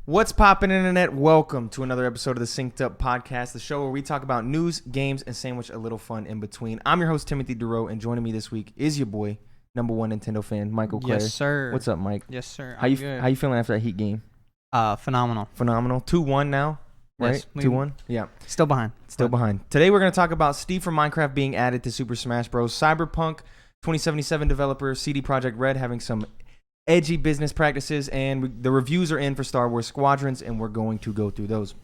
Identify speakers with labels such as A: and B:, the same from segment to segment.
A: What's poppin', internet? Welcome to another episode of the Synced Up Podcast, the show where we talk about news, games, and sandwich a little fun in between. I'm your host, Timothy DeRoe, and joining me this week is your boy, number one Nintendo fan, Michael Clare.
B: Yes, sir.
A: What's up, Mike?
B: Yes, sir.
A: How you feeling after that Heat game?
B: Phenomenal.
A: 2-1 now, right?
B: Yes,
A: 2-1? Yeah.
B: Still behind.
A: Today we're going to talk about Steve from Minecraft being added to Super Smash Bros. Cyberpunk 2077 developer CD Projekt Red having some edgy business practices, and the reviews are in for Star Wars Squadrons, and we're going to go through those.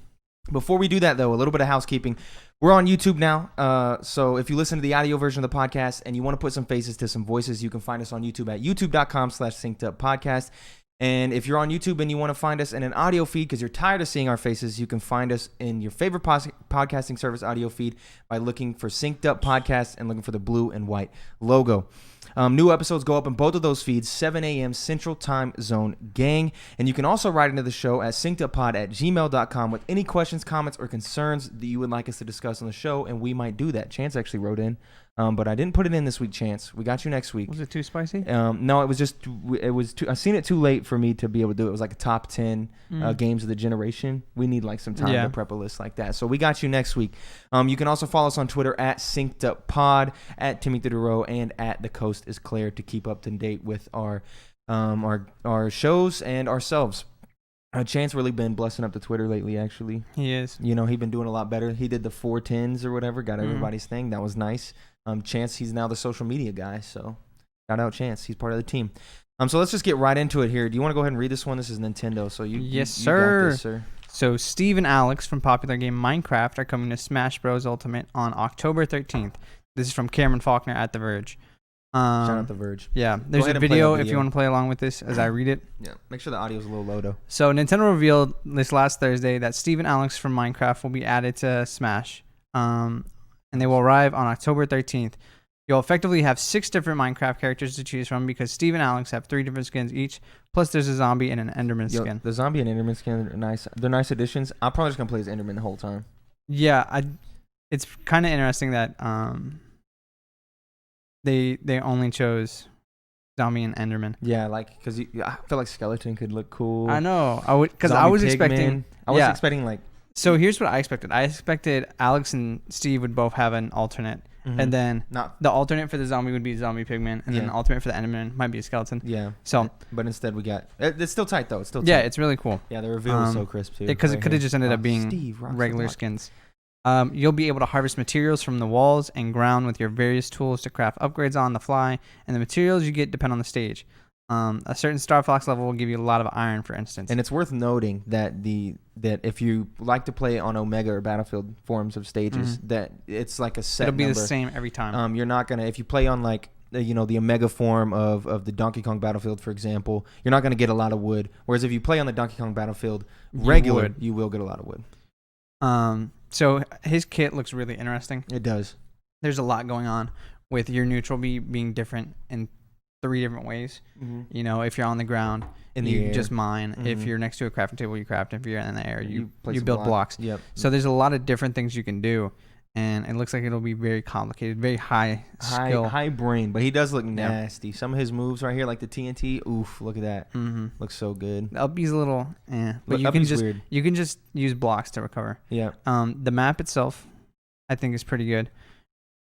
A: Before we do that, though, a little bit of housekeeping. We're on YouTube now, so if you listen to the audio version of the podcast and you want to put some faces to some voices, you can find us on YouTube at youtube.com/syncedupodcast. And if you're on YouTube and you want to find us in an audio feed because you're tired of seeing our faces, you can find us in your favorite podcasting service audio feed by looking for Synced Up Podcast and looking for the blue and white logo. New episodes go up in both of those feeds, 7 a.m. Central Time Zone gang. And you can also write into the show at synceduppod@gmail.com with any questions, comments, or concerns that you would like us to discuss on the show, and we might do that. Chance actually wrote in, but I didn't put it in this week, Chance. We got you next week.
B: Was it too spicy?
A: No, it was too, I seen it too late for me to be able to do it. It was like a top 10 games of the generation. We need like some time to prep a list like that. So we got you next week. You can also follow us on Twitter at synceduppod, at Timothy DeRoe, and at The Coast is Claire to keep up to date with our shows and ourselves. Chance really been blessing up the Twitter lately, actually.
B: He is.
A: You know, he been doing a lot better. He did the 410s or whatever, got everybody's thing. That was nice. Chance, he's now the social media guy, so shout out Chance. He's part of the team. So let's just get right into it here. Do you want to go ahead and read this one? This is Nintendo, so you got this, sir.
B: So Steve and Alex from popular game Minecraft are coming to Smash Bros. Ultimate on October 13th. This is from Cameron Faulkner at The Verge.
A: Shout out The Verge.
B: Yeah, there's a video if you want to play along with this as I read it.
A: Yeah, make sure the audio's a little low, though.
B: So Nintendo revealed this last Thursday that Steve and Alex from Minecraft will be added to Smash. And they will arrive on October 13th. You'll effectively have 6 different Minecraft characters to choose from because Steve and Alex have 3 different skins each. Plus, there's a zombie and an Enderman skin.
A: The zombie and Enderman skin are nice. They're nice additions. I'm probably just gonna play as Enderman the whole time.
B: Yeah, it's kind of interesting that they only chose zombie and Enderman.
A: Yeah, like because I feel like skeleton could look cool.
B: I know. I was expecting
A: like.
B: So here's what I expected. I expected Alex and Steve would both have an alternate. And then the alternate for the zombie would be zombie pigman, and then the alternate for the Enderman might be a skeleton. Yeah. So,
A: but instead we got it's still tight though. It's still tight.
B: Yeah, it's really cool.
A: Yeah, the reveal was so crisp too.
B: Because it could have just ended up being regular skins. You'll be able to harvest materials from the walls and ground with your various tools to craft upgrades on the fly, and the materials you get depend on the stage. A certain Star Fox level will give you a lot of iron, for instance.
A: And it's worth noting that if you like to play on Omega or Battlefield forms of stages, that it's like a set
B: It'll be
A: number.
B: The same every time.
A: You're not gonna, if you play on like the Omega form of the Donkey Kong Battlefield, for example, you're not gonna get a lot of wood. Whereas if you play on the Donkey Kong Battlefield regular, you will get a lot of wood.
B: So his kit looks really interesting.
A: It does.
B: There's a lot going on with your neutral being different in 3 different ways. You know, if you're on the ground, you just mine. If you're next to a crafting table, you craft. If you're in the air, you build blocks.
A: Yep.
B: So there's a lot of different things you can do, and it looks like it'll be very complicated, very high skill,
A: high brain. But he does look nasty. Yep. Some of his moves right here, like the TNT. Oof! Look at that. Looks so good.
B: The Uppy's a little, but you can just use blocks to recover.
A: Yeah.
B: The map itself, I think, is pretty good.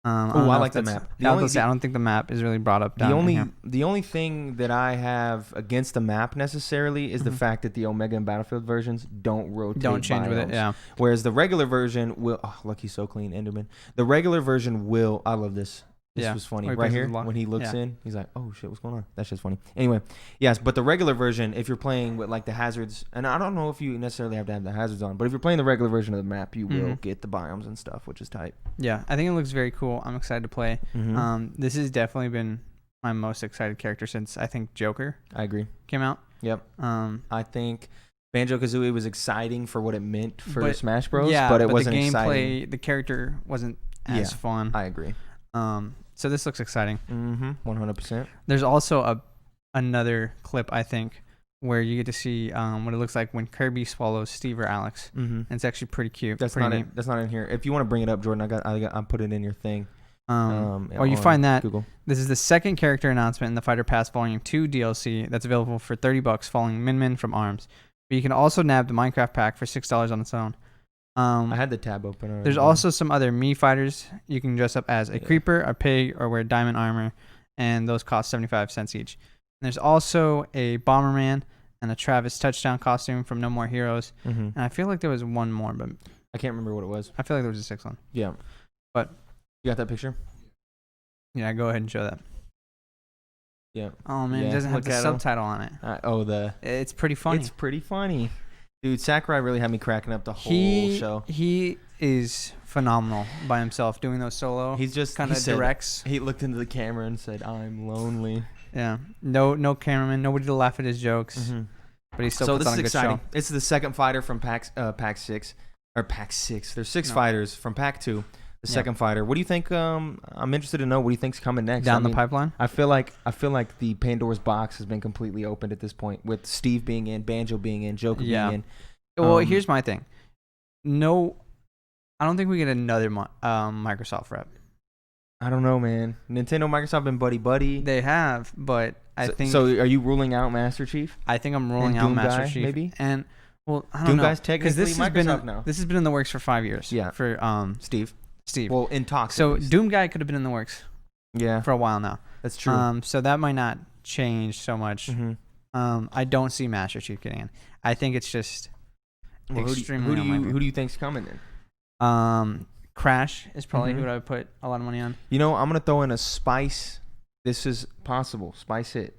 A: I like the map.
B: I don't think the map is really brought up.
A: The only thing that I have against the map necessarily is the fact that the Omega and Battlefield versions don't change with it. Yeah. Whereas the regular version will. Oh, look, he's so clean, Enderman. The regular version will. I love this. This was funny right here when he looks in. He's like, "Oh shit, what's going on?" That's just funny. Anyway, yes, but the regular version, if you're playing with like the hazards, and I don't know if you necessarily have to have the hazards on, but if you're playing the regular version of the map, you will get the biomes and stuff, which is tight.
B: Yeah, I think it looks very cool. I'm excited to play. This has definitely been my most excited character since I think Joker.
A: I agree.
B: Came out.
A: Yep. I think Banjo-Kazooie was exciting for what it meant for Smash Bros. But it wasn't
B: the gameplay,
A: exciting.
B: The character wasn't as fun.
A: I agree.
B: So this looks exciting.
A: 100%.
B: There's also another clip, I think, where you get to see what it looks like when Kirby swallows Steve or Alex. And it's actually pretty cute.
A: That's not in here. If you want to bring it up, Jordan, I put it in your thing.
B: You find that Google. This is the second character announcement in the Fighter Pass Volume 2 DLC that's available for $30 following Min Min from ARMS. But you can also nab the Minecraft pack for $6 on its own.
A: I had the tab open already.
B: There's also some other Mii fighters you can dress up as a creeper, a pig, or wear diamond armor, and those cost 75 cents each. And there's also a Bomberman and a Travis touchdown costume from No More Heroes.
A: Mm-hmm.
B: And I feel like there was one more, but
A: I can't remember what it was.
B: I feel like there was a sixth one.
A: Yeah.
B: But
A: you got that picture?
B: Yeah, go ahead and show that.
A: Yeah.
B: Oh man,
A: Yeah,
B: it doesn't have
A: look
B: the
A: at 'em.
B: subtitle on it. It's pretty funny.
A: It's pretty funny. Dude, Sakurai really had me cracking up the whole show.
B: He is phenomenal by himself doing those solo.
A: He's just
B: kind of directs.
A: He looked into the camera and said, "I'm lonely."
B: Yeah. No cameraman, nobody to laugh at his jokes.
A: Mm-hmm.
B: But he still
A: So
B: puts
A: this
B: on
A: is
B: a good
A: exciting.
B: show.
A: This is the second fighter from Pack 6 or Pack 6. There's 6 fighters from Pack 2. The second fighter. What do you think? I'm interested to know what do you think's coming next
B: Down the pipeline.
A: I feel like the Pandora's box has been completely opened at this point, with Steve being in, Banjo being in, Joker being in.
B: Well, here's my thing. No, I don't think we get another Microsoft rep.
A: I don't know, man. Nintendo, Microsoft been buddy.
B: They have, but I think.
A: So are you ruling out Master Chief?
B: I think I'm ruling out
A: Doom
B: Master
A: Guy,
B: Chief.
A: Maybe.
B: And well, I don't
A: Doom
B: know.
A: Guy's technically Microsoft now.
B: This has been in the works for 5 years.
A: Yeah.
B: For
A: Steve.
B: Steve.
A: Well, in talks.
B: So Doom Guy could have been in the works.
A: Yeah.
B: For a while now.
A: That's true.
B: So that might not change so much.
A: Mm-hmm.
B: I don't see Master Chief getting in. I think it's just extremely unlikely.
A: Who do you think's coming then?
B: Crash is probably who I would put a lot of money on.
A: You know, I'm gonna throw in a spice. This is possible. Spice hit.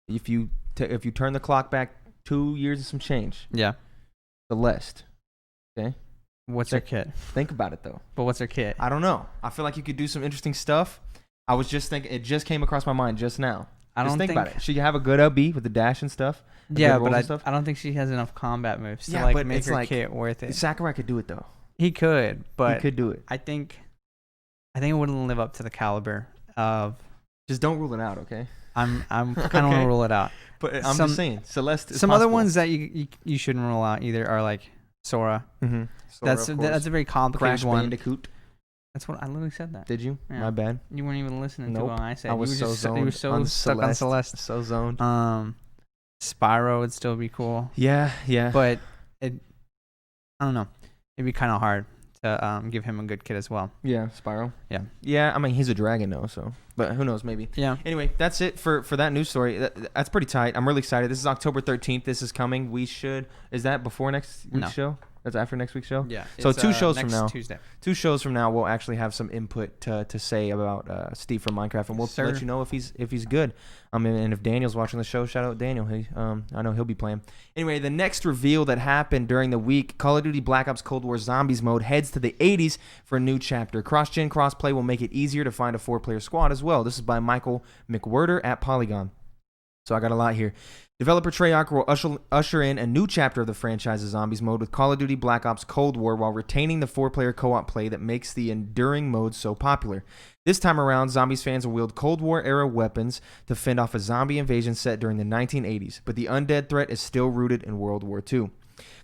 A: If you turn the clock back 2 years and some change.
B: Yeah.
A: Celeste. Okay.
B: What's her kit?
A: Think about it though.
B: But what's her kit?
A: I don't know. I feel like you could do some interesting stuff. I was just thinking. It just came across my mind just now.
B: I don't
A: think about it. She could have a good LB with the dash and stuff.
B: Yeah, but I don't think she has enough combat moves to make her kit worth it.
A: Sakurai could do it though.
B: He could, but
A: he could do it.
B: I think it wouldn't live up to the caliber of.
A: Just don't rule it out, okay?
B: I'm kind of want to rule it out.
A: But I'm just saying, Celeste. Is
B: some
A: possible.
B: Other ones that you shouldn't rule out either are like Sora.
A: Mm-hmm. Sora,
B: that's a very complicated
A: Crash
B: one.
A: Bandicoot.
B: That's what I literally said that.
A: Did you?
B: Yeah.
A: My bad.
B: You weren't even listening to what I said.
A: I was
B: you were so stuck on Celeste.
A: So zoned.
B: Spyro would still be cool.
A: Yeah.
B: But I don't know. It'd be kind of hard to give him a good kit as well.
A: Yeah, Spyro.
B: Yeah.
A: Yeah, I mean, he's a dragon though, so. But who knows, maybe.
B: Yeah.
A: Anyway, that's it for that news story. That's pretty tight. I'm really excited. This is October 13th. This is coming. Is that before next week's show? That's after next week's show?
B: Yeah.
A: So 2 shows from now.
B: Tuesday.
A: 2 shows from now, we'll actually have some input to say about Steve from Minecraft, and we'll let you know if he's good. And if Daniel's watching the show, shout out Daniel. I know he'll be playing. Anyway, the next reveal that happened during the week, Call of Duty Black Ops Cold War Zombies mode heads to the 80s for a new chapter. Cross-gen crossplay will make it easier to find a 4-player squad as well. This is by Michael McWhirter at Polygon. So I got a lot here. Developer Treyarch will usher in a new chapter of the franchise's Zombies mode with Call of Duty Black Ops Cold War while retaining the 4-player co-op play that makes the enduring mode so popular. This time around, Zombies fans will wield Cold War-era weapons to fend off a zombie invasion set during the 1980s, but the undead threat is still rooted in World War II.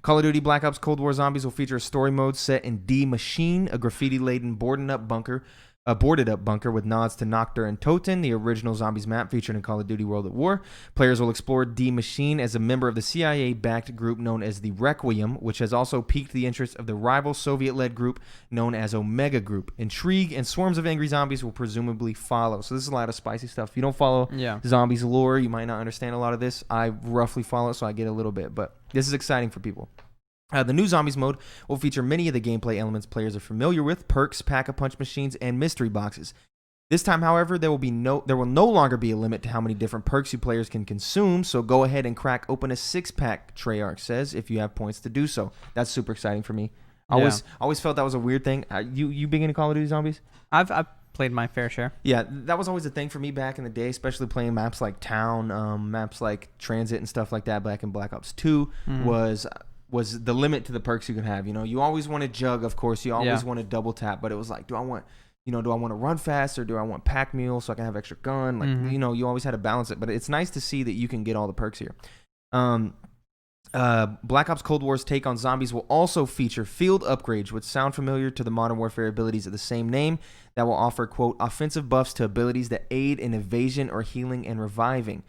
A: Call of Duty Black Ops Cold War Zombies will feature a story mode set in D Machine, a graffiti-laden boarded up bunker with nods to Noctur and Toten, the original Zombies map featured in Call of Duty World at War. Players will explore D Machine as a member of the CIA-backed group known as the Requiem, which has also piqued the interest of the rival Soviet-led group known as Omega Group. Intrigue and swarms of angry zombies will presumably follow. So this is a lot of spicy stuff. If you don't follow Zombies lore, you might not understand a lot of this. I roughly follow it, so I get a little bit, but this is exciting for people. The new Zombies mode will feature many of the gameplay elements players are familiar with: perks, pack-a-punch machines, and mystery boxes. This time, however, there will no longer be a limit to how many different perks you players can consume, so go ahead and crack open a 6-pack, Treyarch says, if you have points to do so. That's super exciting for me. I always felt that was a weird thing. You big into Call of Duty Zombies?
B: I've played my fair share.
A: Yeah, that was always a thing for me back in the day, especially playing maps like Town, maps like Transit and stuff like that back in Black Ops 2 was the limit to the perks you can have. You know, you always want to jug, of course. You always want to double tap, but it was like, do I want to run fast or do I want pack mule so I can have extra gun? Like, you always had to balance it. But it's nice to see that you can get all the perks here. Black Ops Cold War's take on zombies will also feature field upgrades, which sound familiar to the Modern Warfare abilities of the same name, that will offer, quote, offensive buffs to abilities that aid in evasion or healing and reviving.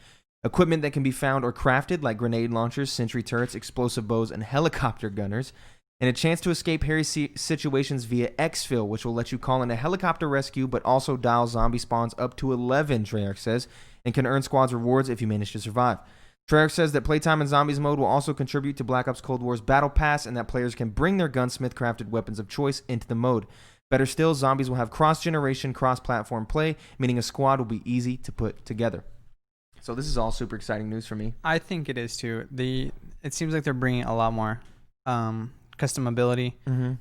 A: Equipment that can be found or crafted, like grenade launchers, sentry turrets, explosive bows, and helicopter gunners. And a chance to escape hairy situations via exfil, which will let you call in a helicopter rescue, but also dial zombie spawns up to 11, Treyarch says, and can earn squads rewards if you manage to survive. Treyarch says that playtime in Zombies mode will also contribute to Black Ops Cold War's Battle Pass, and that players can bring their gunsmith-crafted weapons of choice into the mode. Better still, Zombies will have cross-generation, cross-platform play, meaning a squad will be easy to put together. So this is all super exciting news for me.
B: I think it is too. It seems like they're bringing a lot more customability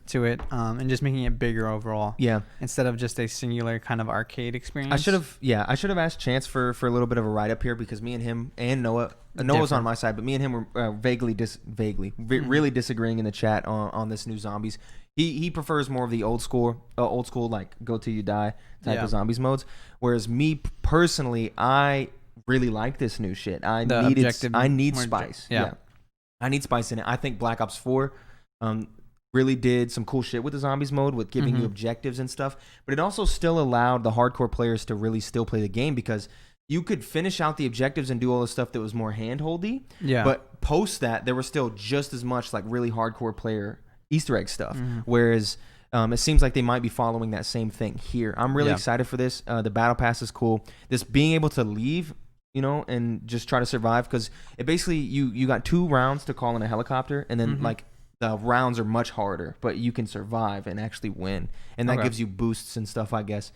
B: to it, and just making it bigger overall.
A: Yeah.
B: Instead of just a singular kind of arcade experience.
A: I should have asked Chance for a little bit of a write up here, because me and him and Noah's on my side, but me and him were really disagreeing in the chat on this new Zombies. He prefers more of the old school like go till you die type of Zombies modes, whereas me personally, I really like this new shit. I need spice. Yeah. I need spice in it. I think Black Ops 4 really did some cool shit with the Zombies mode, with giving you objectives and stuff, but it also still allowed the hardcore players to really still play the game, because you could finish out the objectives and do all the stuff that was more handholdy. Yeah. But post that, there was still just as much like really hardcore player Easter egg stuff. Whereas it seems like they might be following that same thing here. I'm really excited for this. The battle pass is cool. This being able to leave, and just try to survive, because it basically you got 2 rounds to call in a helicopter, and then like the rounds are much harder, but you can survive and actually win, and that gives you boosts and stuff, I guess.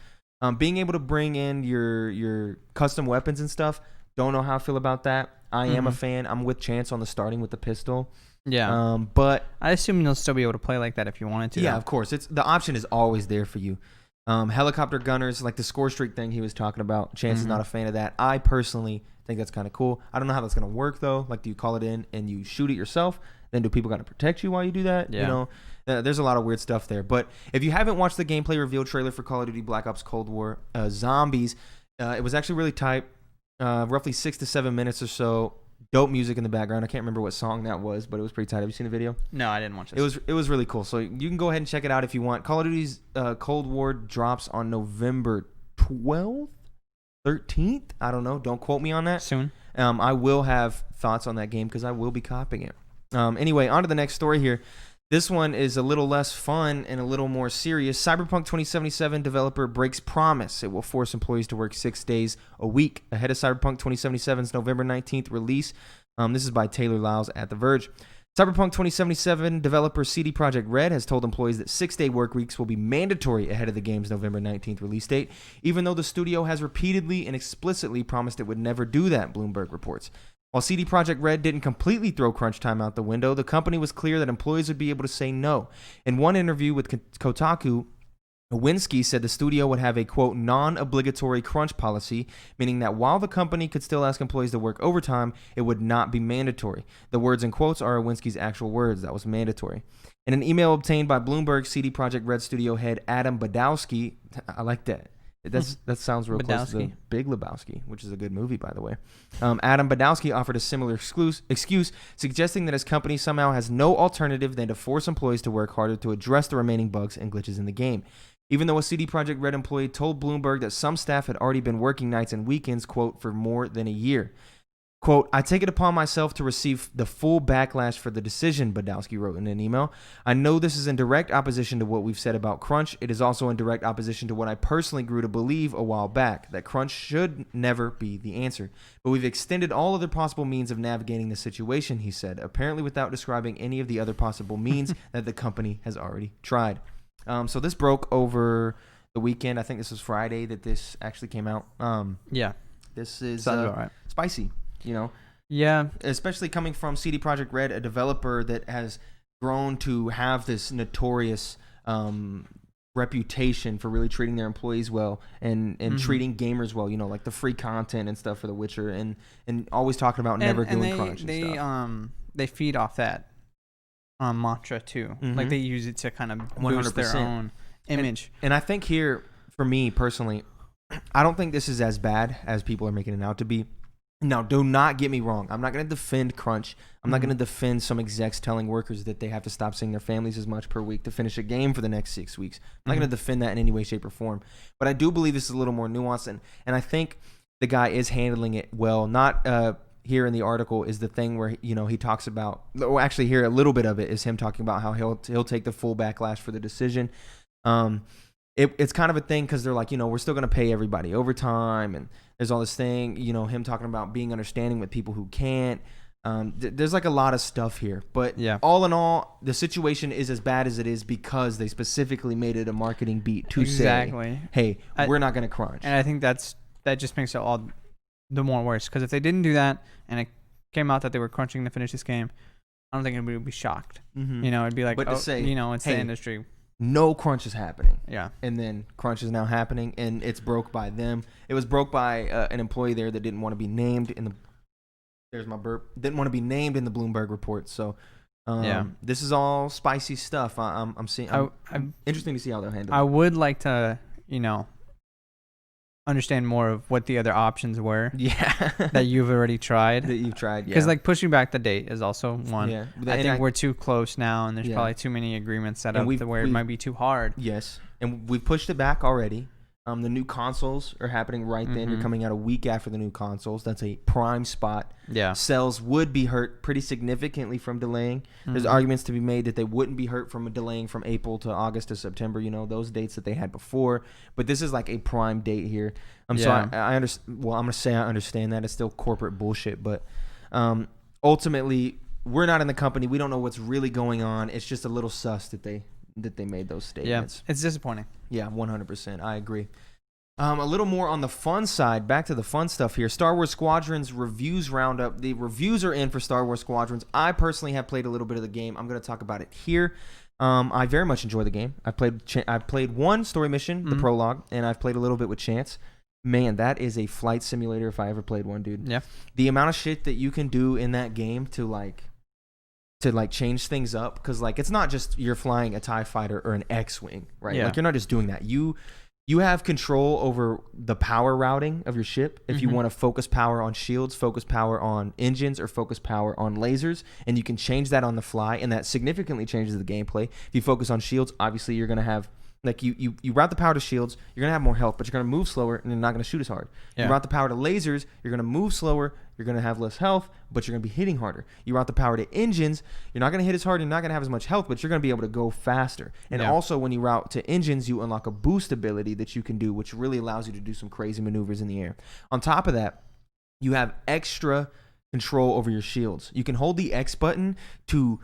A: Being able to bring in your custom weapons and stuff, don't know how I feel about that. I am a fan. I'm with Chance on the starting with the pistol. Yeah. But
B: I assume you'll still be able to play like that if you wanted to.
A: Yeah, of course. The option is always there for you. Helicopter gunners, like the score streak thing he was talking about. Chance is not a fan of that. I personally think that's kind of cool. I don't know how that's going to work, though. Like, do you call it in and you shoot it yourself? Then do people got to protect you while you do that? Yeah. There's a lot of weird stuff there. But if you haven't watched the gameplay reveal trailer for Call of Duty Black Ops Cold War Zombies, it was actually really tight. Roughly 6 to 7 minutes or so. Dope music in the background. I can't remember what song that was, but it was pretty tight. Have you seen the video?
B: No, I didn't watch it.
A: It was really cool. So you can go ahead and check it out if you want. Call of Duty's Cold War drops on November 12th, 13th. I don't know. Don't quote me on that.
B: Soon.
A: I will have thoughts on that game because I will be copying it. Anyway, on to the next story here. This one is a little less fun and a little more serious. Cyberpunk 2077 developer breaks promise. It will force employees to work 6 days a week ahead of Cyberpunk 2077's November 19th release. This is by Taylor Lyles at The Verge. Cyberpunk 2077 developer CD Projekt Red has told employees that 6-day work weeks will be mandatory ahead of the game's November 19th release date, even though the studio has repeatedly and explicitly promised it would never do that, Bloomberg reports. While CD Projekt Red didn't completely throw crunch time out the window, the company was clear that employees would be able to say no. In one interview with Kotaku, Nowinski said the studio would have a, quote, non-obligatory crunch policy, meaning that while the company could still ask employees to work overtime, it would not be mandatory. The words in quotes are Nowinski's actual words. That was mandatory. In an email obtained by Bloomberg, CD Projekt Red studio head Adam Badowski, I like that. That sounds real close to the Big Lebowski, which is a good movie, by the way. Adam Badowski offered a similar excuse, suggesting that his company somehow has no alternative than to force employees to work harder to address the remaining bugs and glitches in the game. Even though a CD Projekt Red employee told Bloomberg that some staff had already been working nights and weekends, quote, for more than a year. Quote, I take it upon myself to receive the full backlash for the decision, Badowski wrote in an email. I know this is in direct opposition to what we've said about crunch. It is also in direct opposition to what I personally grew to believe a while back, that crunch should never be the answer. But we've extended all other possible means of navigating the situation, he said, apparently without describing any of the other possible means that the company has already tried. So this broke over the weekend. I think this was Friday that this actually came out.
B: Yeah.
A: This is
B: right.
A: Spicy.
B: Yeah,
A: especially coming from CD Projekt Red, a developer that has grown to have this notorious reputation for really treating their employees well and treating gamers well, like the free content and stuff for The Witcher, and always talking about never doing crunch and stuff.
B: They feed off that mantra too. Like they use it to kind of boost 100%. Their own image.
A: And I think here, for me personally, I don't think this is as bad as people are making it out to be. Now, do not get me wrong. I'm not going to defend crunch. I'm not going to defend some execs telling workers that they have to stop seeing their families as much per week to finish a game for the next 6 weeks. I'm not going to defend that in any way, shape, or form. But I do believe this is a little more nuanced. And I think the guy is handling it well. Not here in the article is the thing where he talks about. Well, actually, here a little bit of it is him talking about how he'll take the full backlash for the decision. It's kind of a thing because they're like, we're still going to pay everybody overtime, and there's all this thing, him talking about being understanding with people who can't. There's like a lot of stuff here, but all in all, the situation is as bad as it is because they specifically made it a marketing beat to say, hey, we're not going to crunch.
B: And I think that just makes it all the more worse, because if they didn't do that and it came out that they were crunching to finish this game, I don't think anybody would be shocked.
A: Mm-hmm.
B: It'd be like,
A: but to say,
B: it's the industry.
A: No crunch is happening.
B: Yeah.
A: And then crunch is now happening, and it's broke by them. It was broke by an employee there that didn't want to be named in the. There's my burp. Didn't want to be named in the Bloomberg report. So, this is all spicy stuff. I'm seeing. I'm interesting to see how they'll handle it.
B: I would like to, understand more of what the other options were.
A: Yeah.
B: That you've already tried.
A: That you've tried. Yeah.
B: Because pushing back the date is also one. Yeah. I think we're too close now, and there's probably too many agreements set up to where it might be too hard.
A: Yes, and we've pushed it back already. The new consoles are happening right then. You're coming out a week after the new consoles. That's a prime spot.
B: Yeah.
A: Sales would be hurt pretty significantly from delaying. There's arguments to be made that they wouldn't be hurt from delaying from April to August to September, those dates that they had before. But this is like a prime date here. So I understand. Well, I'm going to say I understand that. It's still corporate bullshit. But ultimately, we're not in the company. We don't know what's really going on. It's just a little sus that they made those statements.
B: Yeah, it's disappointing.
A: Yeah, 100%. I agree. A little more on the fun side. Back to the fun stuff here. Star Wars Squadrons reviews roundup. The reviews are in for Star Wars Squadrons. I personally have played a little bit of the game. I'm going to talk about it here. I very much enjoy the game. I played one story mission, the prologue, and I've played a little bit with Chance. Man, that is a flight simulator if I ever played one, dude.
B: Yeah.
A: The amount of shit that you can do in that game to change things up, because it's not just you're flying a TIE fighter or an X-Wing, right?
B: Yeah.
A: You're not just doing that. You have control over the power routing of your ship. If you want to focus power on shields, focus power on engines, or focus power on lasers, and you can change that on the fly, and that significantly changes the gameplay. If you focus on shields, obviously you're going to have you route the power to shields, you're going to have more health, but you're going to move slower and you're not going to shoot as hard. Yeah. You route the power to lasers, you're going to move slower, you're going to have less health, but you're going to be hitting harder. You route the power to engines, you're not going to hit as hard, you're not going to have as much health, but you're going to be able to go faster. And also when you route to engines, you unlock a boost ability that you can do, which really allows you to do some crazy maneuvers in the air. On top of that, you have extra control over your shields. You can hold the X button to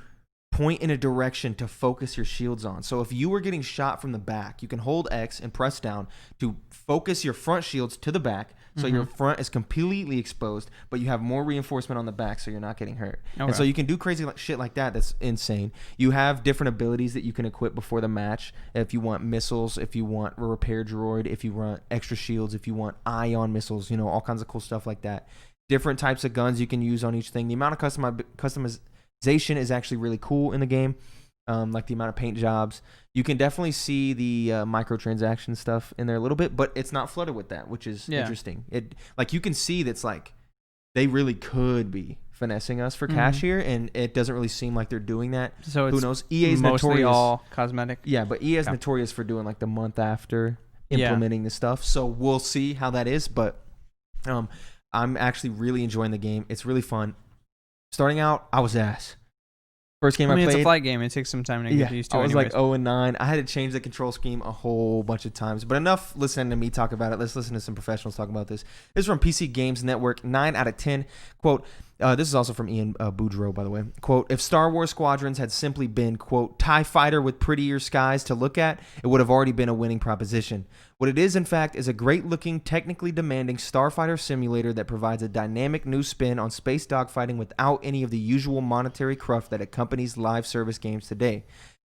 A: point in a direction to focus your shields on. So if you were getting shot from the back, you can hold X and press down to focus your front shields to the back, so your front is completely exposed, but you have more reinforcement on the back, so you're not getting hurt. Okay. And so you can do crazy shit like that. That's insane. You have different abilities that you can equip before the match. If you want missiles, if you want a repair droid, if you want extra shields, if you want ion missiles, all kinds of cool stuff like that. Different types of guns you can use on each thing. The amount of customization is actually really cool in the game, like the amount of paint jobs. You can definitely see the microtransaction stuff in there a little bit, but it's not flooded with that, which is interesting. It you can see that's they really could be finessing us for cash here, and it doesn't really seem like they're doing that.
B: So
A: who knows? EA's
B: mostly
A: notorious,
B: all cosmetic.
A: Yeah, but EA's notorious for doing the month after implementing the stuff. So we'll see how that is, but I'm actually really enjoying the game. It's really fun. Starting out, I was ass. First game I played.
B: It's a flight game. It takes some time to get used to.
A: I was 0-9. I had to change the control scheme a whole bunch of times. But enough listening to me talk about it. Let's listen to some professionals talk about this. This is from PC Games Network. 9 out of 10. Quote, this is also from Ian Boudreau, by the way. Quote, if Star Wars Squadrons had simply been, quote, TIE fighter with prettier skies to look at, it would have already been a winning proposition. What it is, in fact, is a great-looking, technically demanding starfighter simulator that provides a dynamic new spin on space dogfighting without any of the usual monetary cruft that accompanies live service games today.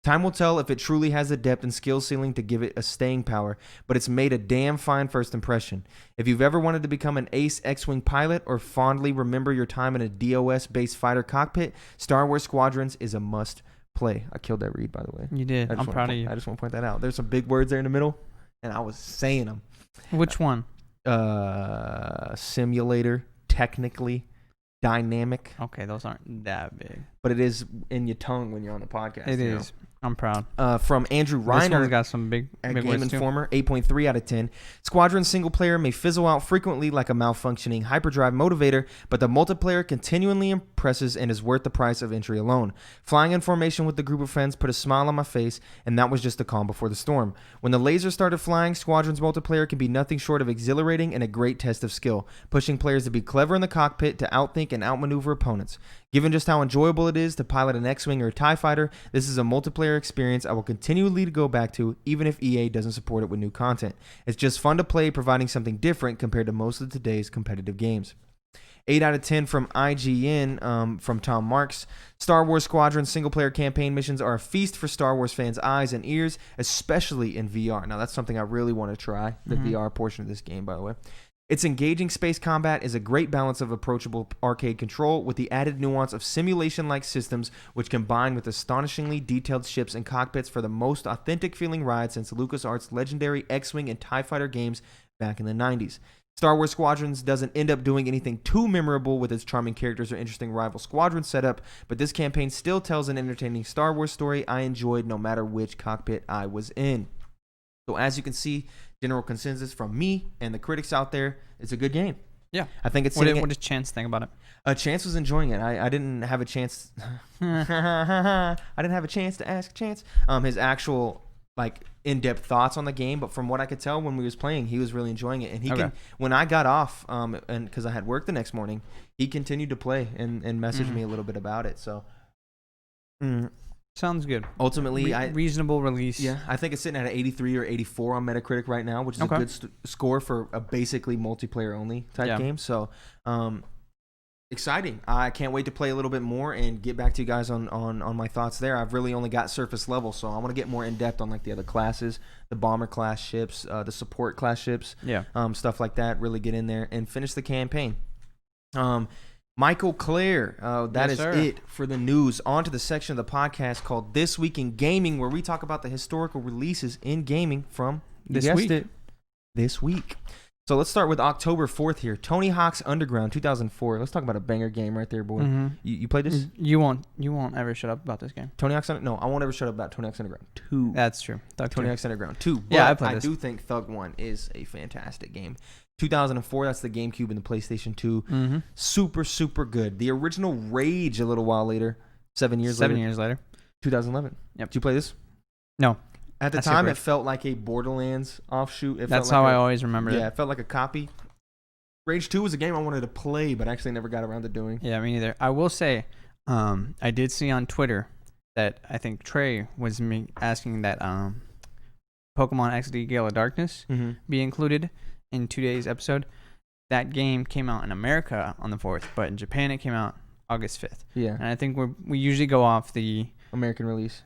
A: Time will tell if it truly has the depth and skill ceiling to give it a staying power, but it's made a damn fine first impression. If you've ever wanted to become an ace X-Wing pilot or fondly remember your time in a DOS-based fighter cockpit, Star Wars Squadrons is a must-play. I killed that read, by the way.
B: You did. I'm proud of you.
A: I just want to point that out. There's some big words there in the middle, and I was saying them.
B: Which one?
A: Simulator, technically, dynamic.
B: Okay, those aren't that big.
A: But it is in your tongue when you're on the podcast.
B: It is. I'm proud.
A: From Andrew
B: This one's
A: Reiner
B: got some big
A: at Game
B: words too.
A: Informer, 8.3 out of 10. Squadron single player may fizzle out frequently like a malfunctioning hyperdrive motivator, but the multiplayer continually impresses and is worth the price of entry alone. Flying in formation with the group of friends put a smile on my face, and that was just the calm before the storm. When the lasers started flying, Squadron's multiplayer can be nothing short of exhilarating and a great test of skill, pushing players to be clever in the cockpit, to outthink and outmaneuver opponents. Given just how enjoyable it is to pilot an X-Wing or a TIE fighter, this is a multiplayer experience I will continually go back to, even if EA doesn't support it with new content. It's just fun to play, providing something different compared to most of today's competitive games. 8 out of 10 from IGN, from Tom Marks. Star Wars Squadrons single-player campaign missions are a feast for Star Wars fans' eyes and ears, especially in VR. Now, that's something I really want to try, the VR portion of this game, by the way. Its engaging space combat is a great balance of approachable arcade control with the added nuance of simulation-like systems, which combine with astonishingly detailed ships and cockpits for the most authentic-feeling ride since LucasArts' legendary X-Wing and TIE Fighter games back in the 90s. Star Wars Squadrons doesn't end up doing anything too memorable with its charming characters or interesting rival squadron setup, but this campaign still tells an entertaining Star Wars story I enjoyed no matter which cockpit I was in. So as you can see, general consensus from me and the critics out there, it's a good game.
B: Yeah.
A: I think it's...
B: What does Chance think about it?
A: Chance was enjoying it. I didn't have a chance... I didn't have a chance to ask Chance his actual in-depth thoughts on the game, but from what I could tell when we was playing, he was really enjoying it. And he when I got off, and because I had work the next morning, he continued to play and messaged me a little bit about it. So...
B: Sounds good.
A: Ultimately,
B: reasonable release.
A: Yeah, I think it's sitting at an 83 or 84 on Metacritic right now, which is a good score for a basically multiplayer only type game. So, exciting. I can't wait to play a little bit more and get back to you guys on my thoughts there. I've really only got surface level, so I want to get more in depth on the other classes, the bomber class ships, the support class ships, stuff like that. Really get in there and finish the campaign. Michael Clare, that is it for the news. On to the section of the podcast called This Week in Gaming, where we talk about the historical releases in gaming from this week. So let's start with October 4th here. Tony Hawk's Underground 2004. Let's talk about a banger game right there, boy. You played this?
B: You won't ever shut up about this game.
A: Tony Hawk's No, I won't ever shut up about Tony Hawk's Underground 2.
B: That's true.
A: Tony Hawk's Underground 2. But
B: yeah, I played this.
A: I do think Thug 1 is a fantastic game. 2004, that's the GameCube and the PlayStation 2. Super, super good. The original Rage a little while later. 7 years later. 2011.
B: Yep.
A: Did you play this?
B: No.
A: At the time, it felt like a Borderlands offshoot.
B: That's how I always remembered it.
A: Yeah, it felt like a copy. Rage 2 was a game I wanted to play, but actually never got around to doing.
B: Yeah, me neither. I will say, I did see on Twitter that I think Trey was asking that Pokemon XD Gale of Darkness be included in today's episode. That game came out in America on the 4th, but in Japan it came out August 5th.
A: Yeah.
B: And I think we usually go off the
A: American release.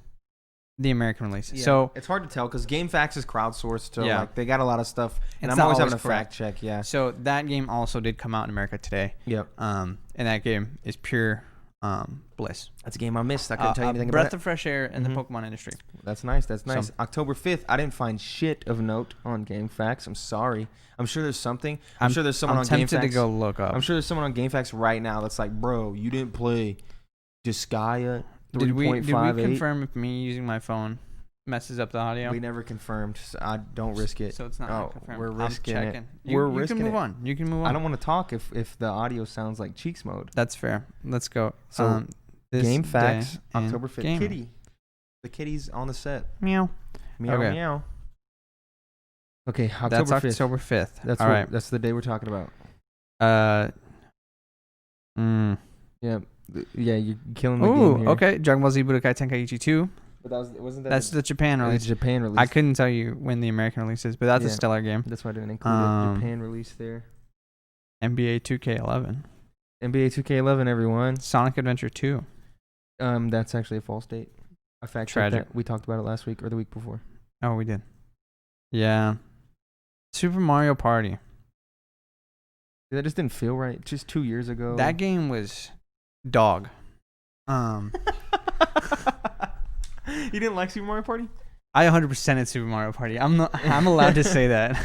B: Yeah.
A: So it's hard to tell because GameFAQs is crowdsourced, so they got a lot of stuff, and I'm always having a fact check. Yeah.
B: So that game also did come out in America today.
A: Yep.
B: And that game is pure bliss.
A: That's a game I missed. I couldn't tell you anything about it.
B: Breath of fresh air in the Pokemon industry.
A: That's nice. That's nice. So, October 5th, I didn't find shit of note on GameFAQs. I'm sorry. I'm sure there's something. I'm sure there's someone on GameFAQs.
B: I'm tempted to go look up.
A: I'm sure there's someone on GameFAQs right now that's like, bro, you didn't play Disgaea 3.58.
B: Did we confirm if me using my phone messes up the audio?
A: We never confirmed. So I don't risk it.
B: So it's not confirmed.
A: We're risking it.
B: We're risking it. You can move on.
A: I don't want to talk if the audio sounds like Cheeks mode.
B: That's fair. Let's go.
A: So GameFAQs, October 5th. Kitty. The kitty's on the set.
B: Meow.
A: Meow, meow. Okay, October 5th.
B: That's October 5th.
A: That's right. That's the day we're talking about. Yeah. Yeah, you're killing the game here.
B: Okay. Dragon Ball Z Budokai Tenkaichi 2.
A: But wasn't that
B: that's the Japan release.
A: The Japan release.
B: I couldn't tell you when the American release is, but that's a stellar game.
A: That's why I didn't include the Japan release there.
B: NBA 2K11.
A: NBA 2K11, everyone.
B: Sonic Adventure 2.
A: That's actually a false date. I fact-checked that. We talked about it last week or the week before.
B: Oh, we did. Yeah. Super Mario Party.
A: That just didn't feel right. Just 2 years ago.
B: That game was dog.
A: You didn't like Super Mario Party?
B: I 100%ed Super Mario Party. I'm allowed to say that.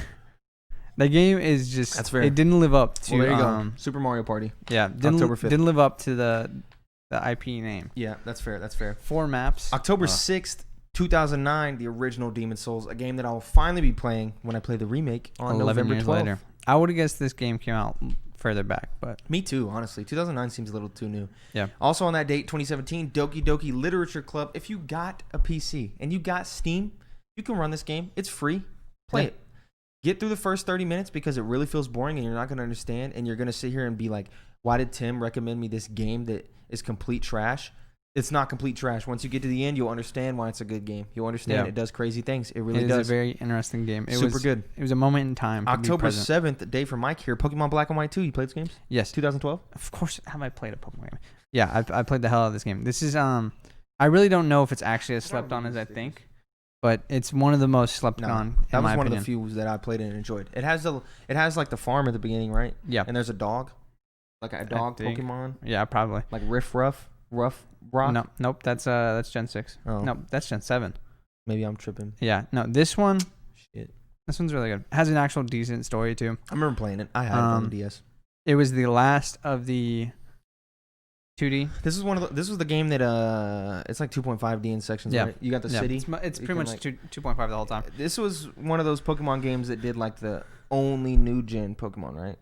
B: The game is just...
A: That's fair.
B: It didn't live up to...
A: Well, there you go. Super Mario Party.
B: Yeah.
A: October 5th.
B: Didn't live up to the IP name.
A: Yeah, that's fair. That's fair.
B: 4 maps.
A: October 6th, 2009, the original Demon Souls, a game that I will finally be playing when I play the remake on
B: 11
A: November
B: years
A: 12th.
B: later. I would have guessed this game came out further back, but
A: Me too, honestly. 2009 seems a little too new.
B: yeah.
A: Also on that date, 2017, Doki Doki Literature Club. If you got a PC and you got Steam, you can run this game. It's free. Play
B: Yeah.
A: it. Get through the first 30 minutes because it really feels boring and you're not going to understand. And you're going to sit here and be like, why did Tim recommend me this game that is complete trash? It's not complete trash. Once you get to the end, you'll understand why it's a good game. You'll understand it does crazy things. It really
B: It
A: does.
B: is a very interesting game. It
A: Super
B: was
A: good.
B: It was a moment in time.
A: October 7th, the day for Mike here. Pokemon Black and White 2. You played this game?
B: Yes.
A: 2012?
B: Of course, have I played a Pokemon game? Yeah, I played the hell out of this game. This is I really don't know if it's actually as slept on as I think, but it's one of the most slept on.
A: That
B: in
A: was
B: my
A: one
B: opinion.
A: of the few that I played and enjoyed. It has like the farm at the beginning, right?
B: Yeah.
A: And there's a dog, like a dog
B: think.
A: Pokemon,
B: Yeah, probably.
A: like Rough Rock.
B: No, nope. That's Gen 6.
A: Oh.
B: Nope, that's Gen 7.
A: Maybe I'm tripping.
B: Yeah, no, this one.
A: Shit.
B: This one's really good. Has an actual decent story too.
A: I remember playing it. I had it on the DS.
B: It was the last of the 2D.
A: This was the game that it's like 2.5D in sections,
B: Yeah.
A: right? You got the
B: Yeah,
A: city.
B: It's
A: You
B: pretty
A: can,
B: much 2.5 the whole time.
A: This was one of those Pokemon games that did like the only new gen Pokemon, right?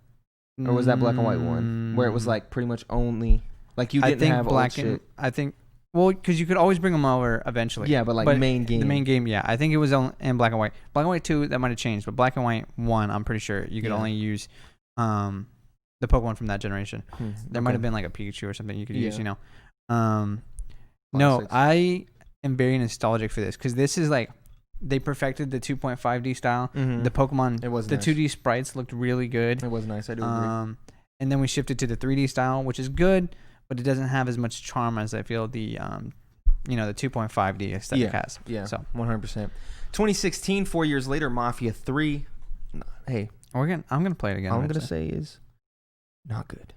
A: Or was that Black and White one where it was like pretty much only like you didn't have
B: Black
A: old
B: and
A: shit?
B: I think because you could always bring them over eventually.
A: Yeah, but like main game.
B: The main game, yeah. I think it was in Black and White. Black and White 2 that might have changed, but Black and White 1, I'm pretty sure you could only use the Pokemon from that generation. There might have been like a Pikachu or something you could use, you know. No,
A: Classics.
B: I am very nostalgic for this because this is like they perfected the 2.5D style. The Pokemon,
A: It was
B: the
A: nice.
B: 2D sprites looked really good.
A: It was nice. I do agree.
B: And then we shifted to the 3D style, which is good, but it doesn't have as much charm as I feel the the 2.5D aesthetic has.
A: Yeah,
B: So
A: 100%. 2016, 4 years later, Mafia 3. Hey,
B: I'm gonna play it again.
A: all I'm gonna
B: eventually.
A: say is not good.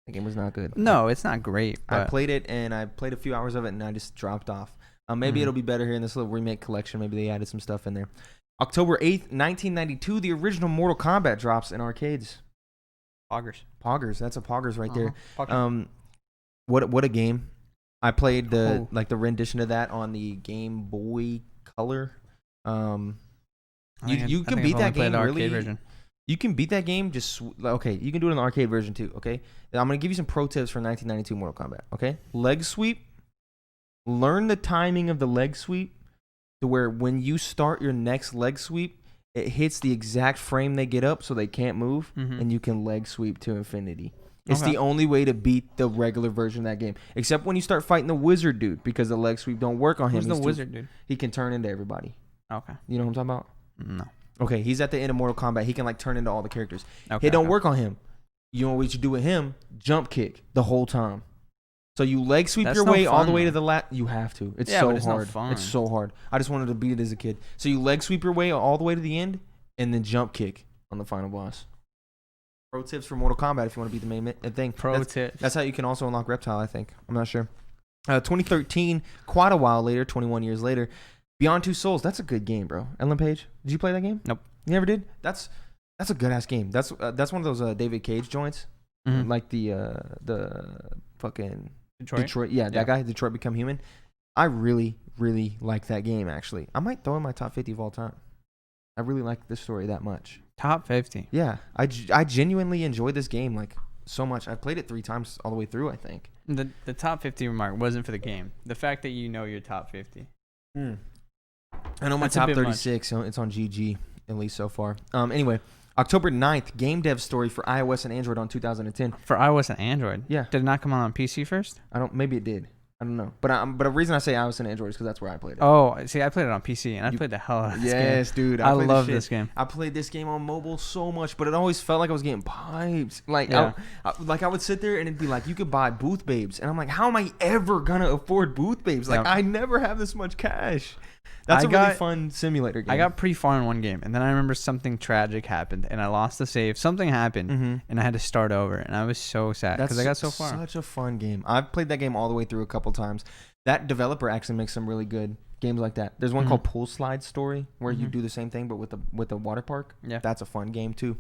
A: The game was not good.
B: No, it's not great.
A: I
B: But
A: played it and I played a few hours of it and I just dropped off. Maybe it'll be better here in this little remake collection. Maybe they added some stuff in there. October 8th, 1992, the original Mortal Kombat drops in arcades. Poggers. That's a Poggers right there. What a game. I played the rendition of that on the Game Boy Color. You can beat that game really.
B: Version.
A: You can beat that game okay. You can do it in the arcade version too. Okay, I'm gonna give you some pro tips for 1992 Mortal Kombat. Okay, leg sweep. Learn the timing of the leg sweep to where when you start your next leg sweep, it hits the exact frame they get up so they can't move, and you can leg sweep to infinity. It's the only way to beat the regular version of that game, except when you start fighting the wizard dude because the leg sweep don't work on him.
B: Who's the wizard dude?
A: He can turn into everybody.
B: Okay.
A: You know what I'm talking about?
B: No.
A: Okay, he's at the end of Mortal Kombat. He can like turn into all the characters.
B: Okay.
A: It don't work on him. You know what you do with him? Jump kick the whole time. So you leg sweep
B: That's
A: your
B: no
A: way all the
B: fun,
A: way to
B: though.
A: the last. You have to. It's
B: Yeah,
A: so
B: but it's no
A: hard.
B: fun.
A: It's so hard. I just wanted to beat it as a kid. So you leg sweep your way all the way to the end, and then jump kick on the final boss. Pro tips for Mortal Kombat if you want to beat the main thing.
B: Tips.
A: That's how you can also unlock Reptile, I think. I'm not sure. 2013, quite a while later, 21 years later, Beyond Two Souls. That's a good game, bro. Ellen Page, did you play that game?
B: Nope.
A: You never did? That's a good ass game. That's one of those David Cage joints, like the fucking Detroit. Yeah, that guy, Detroit Become Human. I really, really like that game. Actually, I might throw in my top 50 of all time. I really like this story that much.
B: Top 50.
A: Yeah, I genuinely enjoyed this game like so much. I played it 3 times all the way through, I think.
B: The top 50 remark wasn't for the game. The fact that you know your top 50.
A: I know my
B: That's a
A: top
B: bit
A: 36. So it's on GG at least so far. Anyway, October 9th, game dev story for iOS and Android on 2010.
B: For iOS and Android?
A: Yeah.
B: Did it not come out on PC first?
A: Maybe it did. I don't know. But the reason I say iOS and Android is because that's where I played it.
B: Oh, see, I played it on PC, and I played the hell out of this game.
A: Yes, dude.
B: I
A: played
B: love
A: shit.
B: this game.
A: I played this game on mobile so much, but it always felt like I was getting pipes. Like,
B: Yeah.
A: I would sit there and it'd be like, you could buy booth babes. And I'm like, how am I ever going to afford booth babes? Like,
B: Yeah.
A: I never have this much cash. That's a really fun simulator game.
B: I got pretty far in one game, and then I remember something tragic happened, and I lost the save. Something happened, and I had to start over, and I was so sad because I got so far.
A: Such a fun game. I've played that game all the way through a couple times. That developer actually makes some really good games like that. There's one called Pool Slide Story where you do the same thing but with a water park.
B: Yeah.
A: That's a fun game too.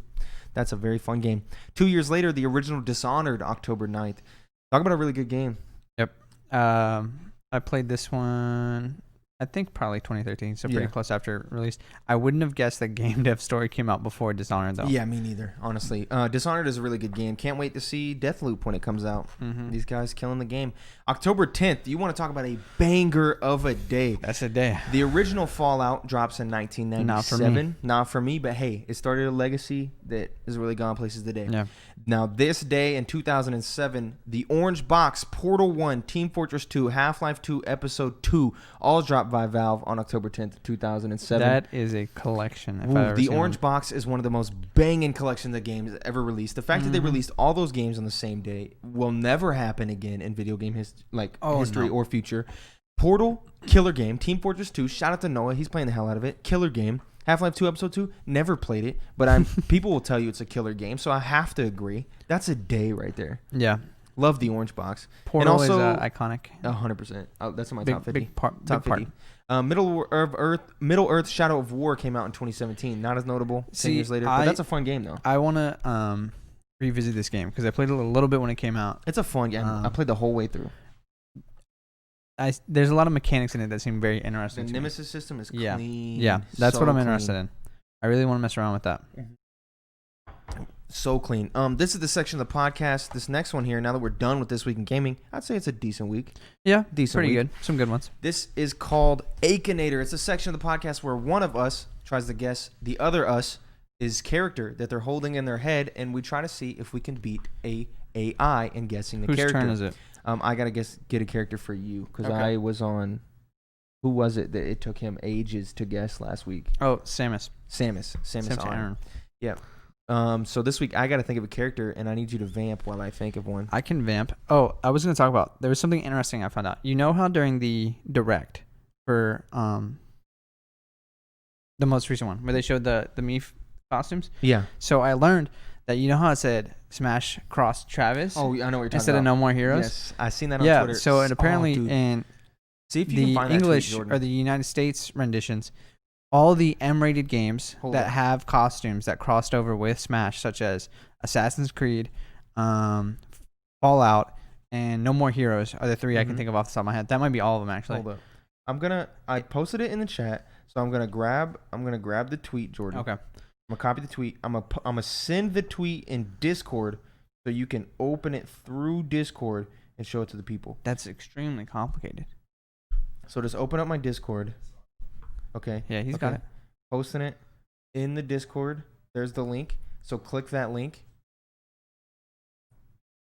A: That's a very fun game. 2 years later, the original Dishonored, October 9th. Talk about a really good game.
B: Yep. I played this one. I think probably 2013, so pretty
A: Yeah.
B: close after release. I wouldn't have guessed that Game Dev Story came out before Dishonored, though.
A: Yeah, me neither, honestly. Dishonored is a really good game. Can't wait to see Deathloop when it comes out.
B: Mm-hmm.
A: These guys killing the game. October 10th, you want to talk about a banger of a day.
B: That's a day.
A: The original Fallout drops in 1997. Not for me, but hey, it started a legacy that is really gone places today.
B: Yeah.
A: Now, this day in 2007, the Orange Box, Portal 1, Team Fortress 2, Half-Life 2, Episode 2, all dropped by Valve on October 10th, 2007.
B: That is a collection. If
A: Ooh,
B: I've ever
A: the
B: seen
A: Orange
B: one.
A: Box is one of the most banging collections of games ever released. The fact that they released all those games on the same day will never happen again in video game history or future. Portal, killer game. Team Fortress 2, shout out to Noah. He's playing the hell out of it. Killer game. Half-Life 2 Episode 2, never played it, but people will tell you it's a killer game, so I have to agree. That's a day right there.
B: Yeah.
A: Love the Orange Box.
B: Portal
A: and also,
B: is iconic.
A: 100%. That's in my top 50.
B: Top 50.
A: Middle Earth Shadow of War came out in 2017. Not as notable 10 years later, but that's a fun game, though.
B: I want to revisit this game because I played it a little bit when it came out.
A: It's a fun game. I played the whole way through.
B: There's a lot of mechanics in it that seem very interesting.
A: The Nemesis system is
B: Yeah.
A: clean.
B: Yeah, that's
A: so
B: what I'm
A: clean.
B: interested in. I really want to mess around with that.
A: So clean. This is the section of the podcast. This next one here, now that we're done with This Week in Gaming, I'd say it's a decent week.
B: Yeah,
A: Decent
B: pretty
A: week.
B: good. Some good ones.
A: This is called Akinator. It's a section of the podcast where one of us tries to guess the other us is character that they're holding in their head, and we try to see if we can beat a AI in guessing the
B: Whose
A: character.
B: turn is it?
A: I gotta get a character for you because
B: Okay.
A: I was on. Who was it that it took him ages to guess last week?
B: Oh, Samus.
A: Samus Aran.
B: Aran.
A: So this week I gotta think of a character, and I need you to vamp while I think of one.
B: I can vamp. Oh, I was going to talk about. There was something interesting I found out. You know how during the direct for the most recent one where they showed the Mii costumes?
A: Yeah.
B: So I learned that you know how it said Smash Cross Travis?
A: Oh, I know what you're talking
B: instead
A: about.
B: of No More Heroes?
A: Yes, I seen that on
B: Yeah,
A: Twitter.
B: so and apparently
A: dude.
B: in
A: See if you can
B: the
A: find that tweet,
B: English
A: Jordan.
B: or the United States renditions, all the M-rated games
A: Hold
B: that
A: on.
B: have costumes that crossed over with Smash, such as Assassin's Creed, Fallout, and No More Heroes, are the three I can
A: Mhm.
B: think of off the top of my head. That might be all of them, actually.
A: Hold up. I posted it in the chat, so I'm gonna grab the tweet, Jordan.
B: Okay.
A: I'm gonna copy the tweet. I'm gonna send the tweet in Discord so you can open it through Discord and show it to the people.
B: That's extremely complicated.
A: So just open up my Discord. Okay.
B: Yeah, he's got it.
A: Posting it in the Discord. There's the link. So click that link.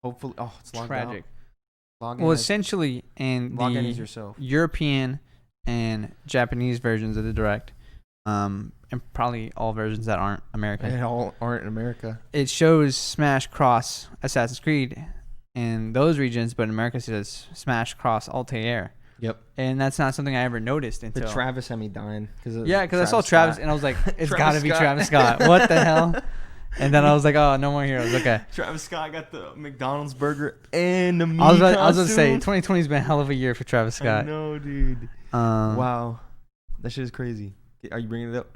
A: Hopefully, it's logged
B: Tragic.
A: out. Log in
B: Well,
A: as-
B: essentially, in
A: log in
B: the
A: as yourself.
B: European and Japanese versions of the Direct, and probably all versions that aren't American,
A: And all aren't in America.
B: it shows Smash Cross Assassin's Creed in those regions, but in America it says Smash Cross Altair.
A: Yep.
B: And that's not something I ever noticed until.
A: But Travis had me dying because
B: I saw Travis and I was like, it's got to be
A: Scott.
B: Travis Scott. What the hell? And then I was like, oh, No More Heroes. Okay.
A: Travis Scott got the McDonald's burger and the meat
B: I was about to say,
A: costume.
B: 2020's been a hell of a year for Travis Scott.
A: I know, dude.
B: Wow.
A: Wow. That shit is crazy. Are you bringing it up?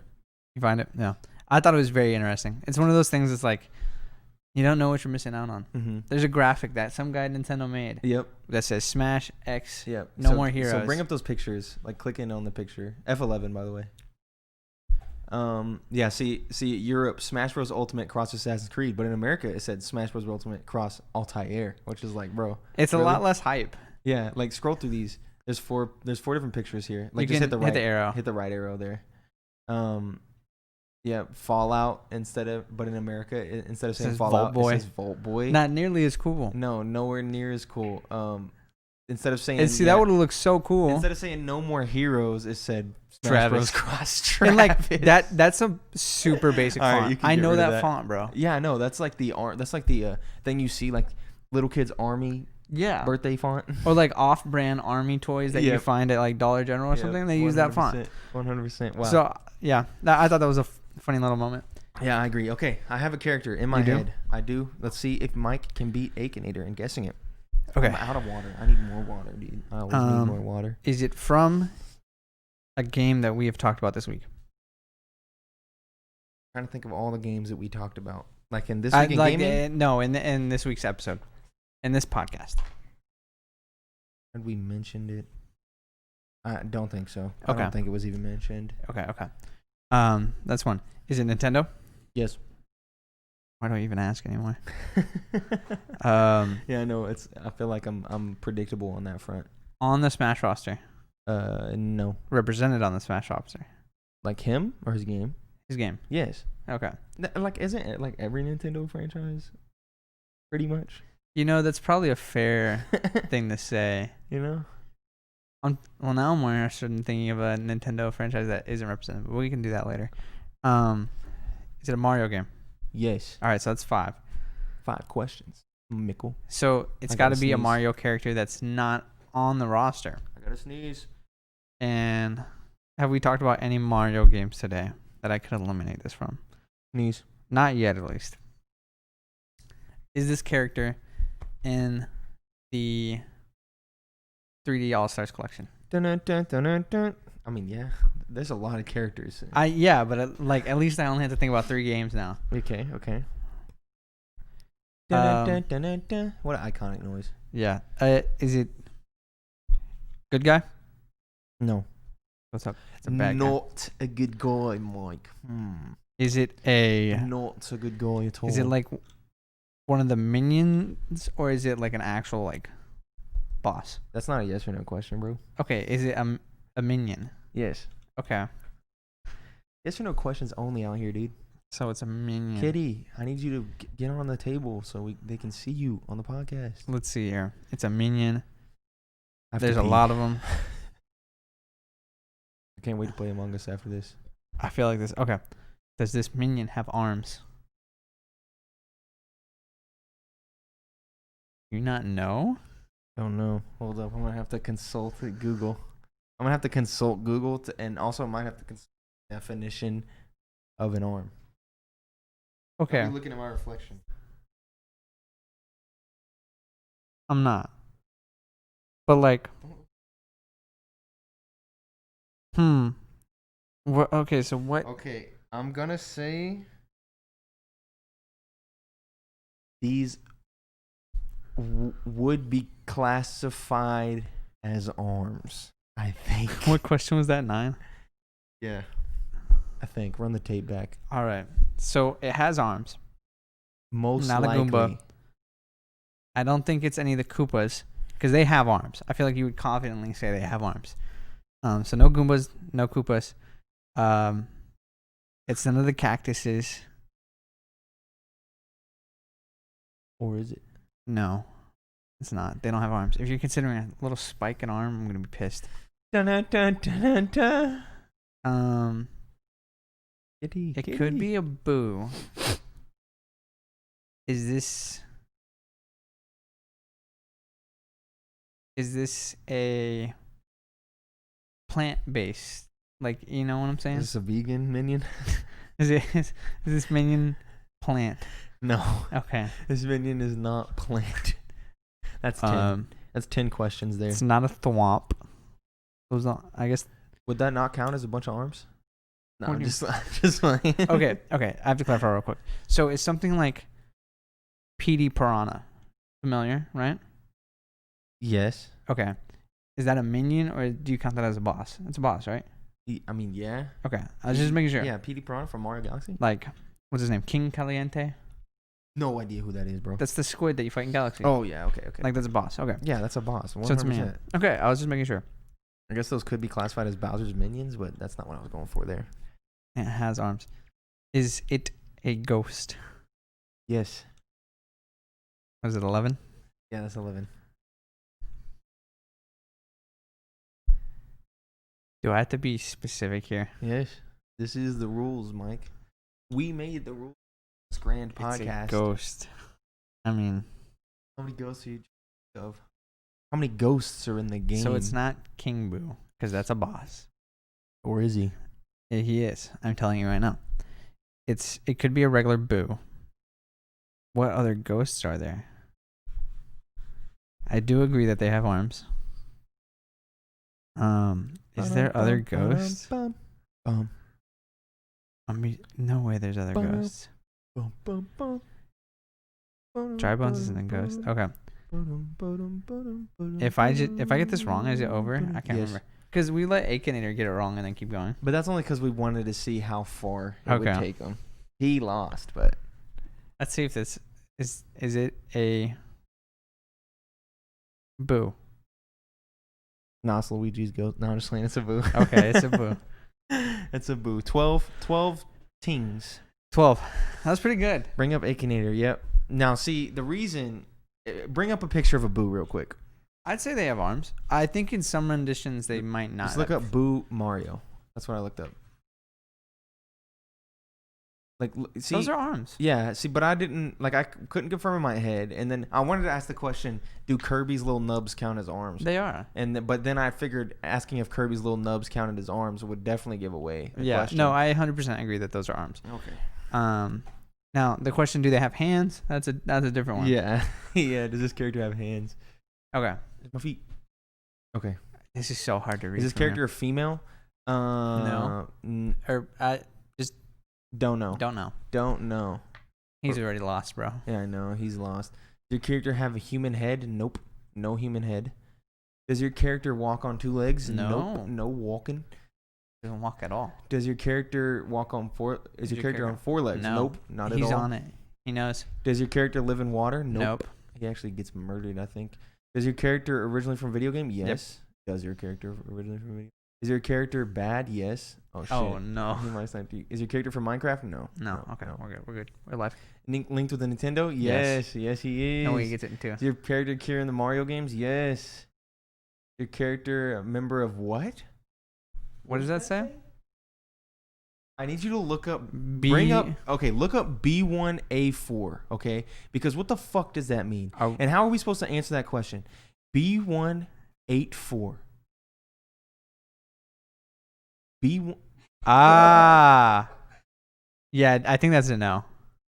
B: You find it? Yeah. I thought it was very interesting. It's one of those things that's like, you don't know what you're missing out on.
A: Mm-hmm.
B: There's a graphic that some guy at Nintendo made
A: Yep.
B: that says Smash X.
A: Yep.
B: No More Heroes.
A: So bring up those pictures. Like click in on the picture. F11, by the way. Yeah. See, Europe Smash Bros. Ultimate cross Assassin's Creed, but in America it said Smash Bros. Ultimate cross Altair, which is like, bro.
B: It's
A: really?
B: a lot less hype.
A: Yeah. Like scroll through these. There's four different pictures here. Like
B: You
A: just
B: can
A: hit the
B: arrow.
A: Hit the right arrow there. Yeah, Fallout but in America instead of saying
B: says
A: Fallout,
B: Vault Boy.
A: it says Vault Boy.
B: Not nearly as cool.
A: No, nowhere near as cool. Instead of saying
B: And see, that would have looked so cool.
A: Instead of saying No More Heroes, it said Smash
B: Travis.
A: Bros. Cross Travis.
B: And like that's a super basic
A: All right,
B: font.
A: you can
B: I
A: get
B: know
A: rid of
B: that
A: that.
B: font, bro.
A: Yeah, I know. That's like the thing you see like little kids army
B: Yeah.
A: birthday font.
B: Or like off-brand army toys that you
A: Yep.
B: find at like Dollar General or something. They use that font.
A: 100%. Wow.
B: So yeah, I thought that was a funny little moment.
A: Yeah, I agree. Okay, I have a character in my
B: You do?
A: head. I do. Let's see if Mike can beat Akinator in guessing it.
B: Okay.
A: I'm out of water. I need more water, dude. I always need more water.
B: Is it from a game that we have talked about this week?
A: Trying to think of all the games that we talked about, like in this week in gaming.
B: No, in this week's episode, in this podcast.
A: Had we mentioned it? I don't think so. I
B: Okay.
A: don't think it was even mentioned.
B: Okay. That's one. Is it Nintendo?
A: Yes.
B: Why do I even ask anymore?
A: Yeah, no, I feel like I'm predictable on that front.
B: On the Smash roster.
A: No.
B: Represented on the Smash roster.
A: Like him or his game?
B: His game.
A: Yes.
B: Okay.
A: Like, isn't it like every Nintendo franchise? Pretty much.
B: You know, that's probably a fair thing to say.
A: You know?
B: Well, now I'm more interested in thinking of a Nintendo franchise that isn't represented, but we can do that later. Is it a Mario game?
A: Yes.
B: All right, so that's 5.
A: 5 questions. Mickle.
B: So it's
A: I
B: got to
A: gotta
B: be a
A: sneeze.
B: Mario character that's not on the roster.
A: I gotta sneeze.
B: And have we talked about any Mario games today that I could eliminate this from?
A: Sneeze.
B: Not yet, at least. Is this character in the 3D All Stars collection?
A: Dun, dun, dun, dun, dun, dun. I mean, yeah. There's a lot of characters.
B: Yeah, but at least I only have to think about 3 games now.
A: Okay. Dun, dun, dun, dun, dun. What an iconic noise.
B: Yeah. Is it good guy?
A: No.
B: What's up? It's a bad guy.
A: Not a good guy, Mike.
B: Is it a?
A: Not a good guy at all.
B: Is it like one of the minions, or is it like an actual like boss?
A: That's not a yes or no question, bro.
B: Okay. Is it a minion?
A: Yes.
B: Okay.
A: Yes or no questions only out here, dude.
B: So it's a minion.
A: Kitty, I need you to get on the table so they can see you on the podcast.
B: Let's see here. It's a minion.
A: I have to
B: There's a
A: pee.
B: lot of them.
A: I can't wait to play Among Us after this.
B: I feel like this. Okay. Does this minion have arms? You not know?
A: Oh no. Hold up. I'm gonna have to consult Google. I'm gonna have to consult Google and also might have to consult the definition of an arm.
B: Okay.
A: I'm looking at my reflection.
B: I'm not. But like, What? Okay, so what?
A: Okay, I'm gonna say these would be classified as arms. I think.
B: What question was that? 9.
A: Yeah. I think. Run the tape back.
B: All right. So it has arms.
A: Most
B: Not a
A: likely.
B: Goomba. I don't think it's any of the Koopas because they have arms. I feel like you would confidently say they have arms. So no Goombas, no Koopas. It's none of the cactuses.
A: Or is it?
B: No, it's not. They don't have arms. If you're considering a little spike in arm, I'm gonna be pissed.
A: Dun, dun, dun, dun, dun.
B: It could be a Boo. Is this a plant-based? Like, you know what I'm saying?
A: Is this a vegan minion?
B: Is this minion plant?
A: No.
B: Okay.
A: This minion is not plant. That's 10. That's 10 questions there.
B: It's not a thwomp. Those are, I guess.
A: Would that not count as a bunch of arms? No,
B: What
A: I'm
B: do you-
A: just like.
B: Okay. I have to clarify real quick. So it's something like PD Piranha. Familiar, right?
A: Yes.
B: Okay. Is that a minion or do you count that as a boss? It's a boss, right?
A: I mean, yeah.
B: Okay. I was just making sure.
A: Yeah, PD Piranha from Mario Galaxy.
B: Like, what's his name? King Caliente?
A: No idea who that is, bro.
B: That's the squid that you fight in Galaxy.
A: Oh, yeah. Okay.
B: Like, that's a boss. Okay.
A: Yeah, that's a boss. 100%.
B: So it's a minion. Okay. I was just making sure.
A: I guess those could be classified as Bowser's minions, but that's not what I was going for there.
B: It has arms. Is it a ghost?
A: Yes.
B: Was it 11?
A: Yeah, that's 11.
B: Do I have to be specific here?
A: Yes. This is the rules, Mike. We made the rules. This grand
B: It's
A: podcast.
B: a ghost. I mean,
A: How many ghosts are you of? How many ghosts are in the game?
B: so it's not King Boo because that's a boss.
A: Or is he?
B: Yeah, he is. I'm telling you right now. It could be a regular Boo. What other ghosts are there? I do agree that they have arms. Is there other ghosts?
A: Bum,
B: No way there's other
A: Bum.
B: ghosts.
A: bum, bum, bum.
B: Dry Bones isn't a ghost. Okay. If I get this wrong, is it over? I can't
A: Yes.
B: remember. Because we let Akinator get it wrong and then keep going.
A: But that's only because we wanted to see how far it would
B: Okay.
A: take him. He lost, but
B: Let's see if this is it a boo.
A: no, it's Luigi's Ghost. No, I'm just saying it's a boo.
B: Okay, it's a boo.
A: It's a boo. 12 tings.
B: 12. That's pretty good.
A: Bring up Akinator. Yep. Now, see, the reason... Bring up a picture of a boo real quick.
B: I'd say they have arms. I think in some renditions they might not.
A: Just look up Boo Mario. That's what I looked up. Like, see,
B: those are arms.
A: yeah. See, but I didn't like. I couldn't confirm in my head, and then I wanted to ask the question: do Kirby's little nubs count as arms?
B: They are.
A: But then I figured asking if Kirby's little nubs counted as arms would definitely give away the
B: Yeah.
A: question.
B: No, I 100% agree that those are arms.
A: Okay.
B: Now the question: do they have hands? That's a different one.
A: Yeah. Yeah. Does this character have hands?
B: Okay.
A: My feet. Okay.
B: This is so hard to read.
A: Is this
B: from
A: character a female?
B: No. Or I just
A: Don't know.
B: don't know.
A: Don't know.
B: He's already lost, bro.
A: Yeah, I know. He's lost. Does your character have a human head? Nope. No human head. Does your character walk on two legs?
B: No.
A: Nope. No walking.
B: Doesn't walk at all.
A: Does your character walk on four? Is your character on four legs?
B: No.
A: Nope. Not at all.
B: He's on it. He knows.
A: Does your character live in water?
B: Nope.
A: He actually gets murdered, I think. Does your character originally from video game? Yes. Does your character originally from video? Is your character bad? Yes. Oh shit.
B: Oh no.
A: He might snipe you. Is your character from Minecraft? No.
B: No. Okay.
A: No.
B: We're good. We're live.
A: Linked with the Nintendo?
B: Yes.
A: Yes, he is.
B: No way he gets it in two.
A: Is your character here in the Mario games? Yes. Your character a member of what?
B: What does that say?
A: I need you to look up.
B: B.
A: Look up B1A4. Okay, because what the fuck does that mean?
B: Oh.
A: And how are we supposed to answer that question? B184. B1.
B: Ah. Yeah, I think that's a no.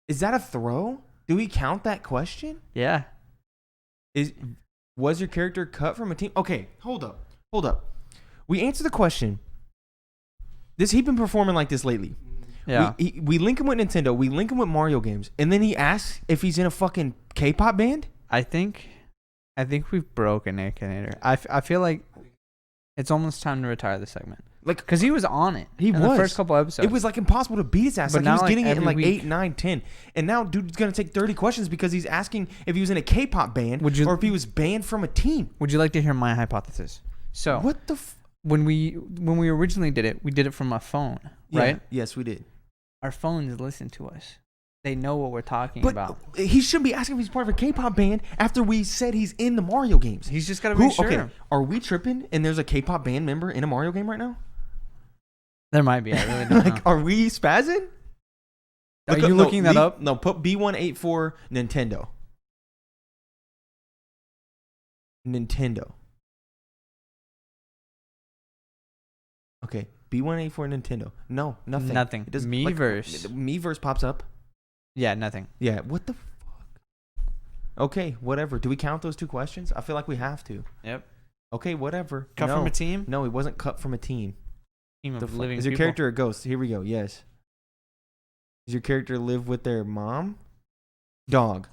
A: Is that a throw? Do we count that question?
B: Yeah.
A: Was your character cut from a team? Okay, hold up. We answer the question. He's been performing like this lately.
B: Yeah.
A: We link him with Nintendo. We link him with Mario games, and then he asks if he's in a fucking K-pop band.
B: I think we've broken Akinator. I feel like it's almost time to retire the segment.
A: Like,
B: because he was on it.
A: He
B: in
A: was.
B: the first couple episodes.
A: It was like impossible to beat his ass.
B: But
A: Like he was
B: now,
A: getting it in
B: every
A: like
B: week.
A: 8, 9, 10. And now dude's gonna take 30 questions because he's asking if he was in a K-pop band or if he was banned from a team.
B: Would you like to hear my hypothesis? So
A: what the
B: when we originally did it, we did it from a phone, right?
A: Yes, we did.
B: Our phones listen to us. They know what we're talking
A: But
B: about.
A: he shouldn't be asking if he's part of a K-pop band after we said he's in the Mario games.
B: He's just gotta be sure.
A: Okay, are we tripping and there's a K-pop band member in a Mario game right now?
B: There might be. I really don't know.
A: Are we spazzing?
B: Are you looking that up?
A: No, put B184 Nintendo. Okay, B184 Nintendo. No, nothing.
B: Nothing.
A: It doesn't.
B: Miiverse.
A: Miiverse pops up.
B: Yeah, nothing.
A: Yeah. What the fuck? Okay, whatever. Do we count those two questions? I feel like we have to.
B: Yep.
A: Okay, whatever.
B: Cut from a team?
A: No, he wasn't cut from a team.
B: Team of living
A: Is your
B: people.
A: character a ghost? Here we go. Yes. Does your character live with their mom? Dog.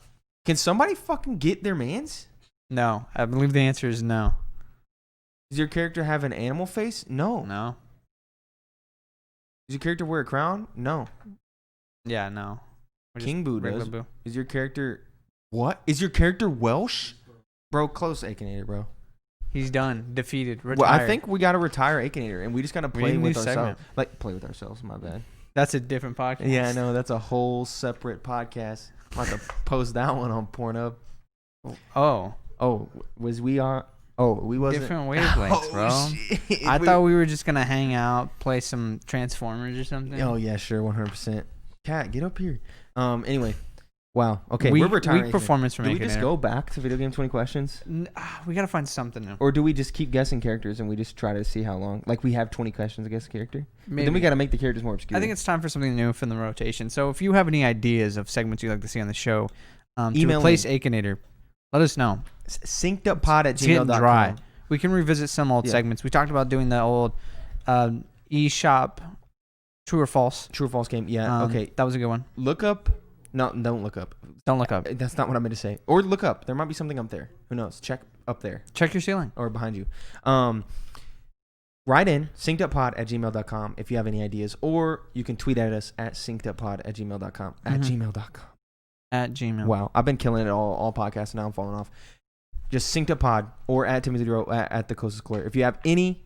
A: Can somebody fucking get their mans?
B: No. I believe the answer is no.
A: Does your character have an animal face? No.
B: No.
A: Does your character wear a crown? No.
B: Yeah, no. We're
A: King
B: just
A: Boo
B: regular
A: does.
B: Boo.
A: Is your character... What? Is your character Welsh? Bro, close Akinator, bro.
B: He's done. Defeated. Retired.
A: Well, I think we got to retire Akinator, and we just got to
B: We
A: play
B: need a
A: with
B: new
A: ourselves.
B: segment.
A: Like, play with ourselves, my bad.
B: That's a different podcast.
A: Yeah, I know. That's a whole separate podcast. I'm about to post that one on Pornhub.
B: Oh.
A: Oh, was we on... Oh, we wasn't...
B: Different wavelengths, bro.
A: Shit.
B: I thought we were just going to hang out, play some Transformers or something.
A: Oh, yeah, sure, 100%. Cat, get up here. Anyway. Wow. Okay,
B: weak,
A: we're retiring.
B: Weak performance from
A: Do we
B: Akinator.
A: just go back to Video Game 20 Questions?
B: We got to find something new.
A: Or do we just keep guessing characters and we just try to see how long? Like, we have 20 questions to guess a character? But then we got to make the characters more obscure.
B: I think it's time for something new from the rotation. So if you have any ideas of segments you'd like to see on the show to replace Akinator, let us know.
A: synceduppod at
B: It's getting
A: gmail.com.
B: dry. We can revisit some old segments. We talked about doing the old eShop True or False.
A: True or false game. Yeah, okay.
B: That was a good one.
A: Look up. No, don't look up.
B: Don't look up.
A: That's not what I meant to say. Or look up. There might be something up there. Who knows? Check up there.
B: Check your ceiling.
A: Or behind you. write in synceduppod@gmail.com if you have any ideas, or you can tweet at us at synceduppod@gmail.com. At gmail.com.
B: At Gmail.
A: Wow, I've been killing it all podcasts, and now I'm falling off. Just synceduppod or at Timothy Duro at the closest clear. If you have any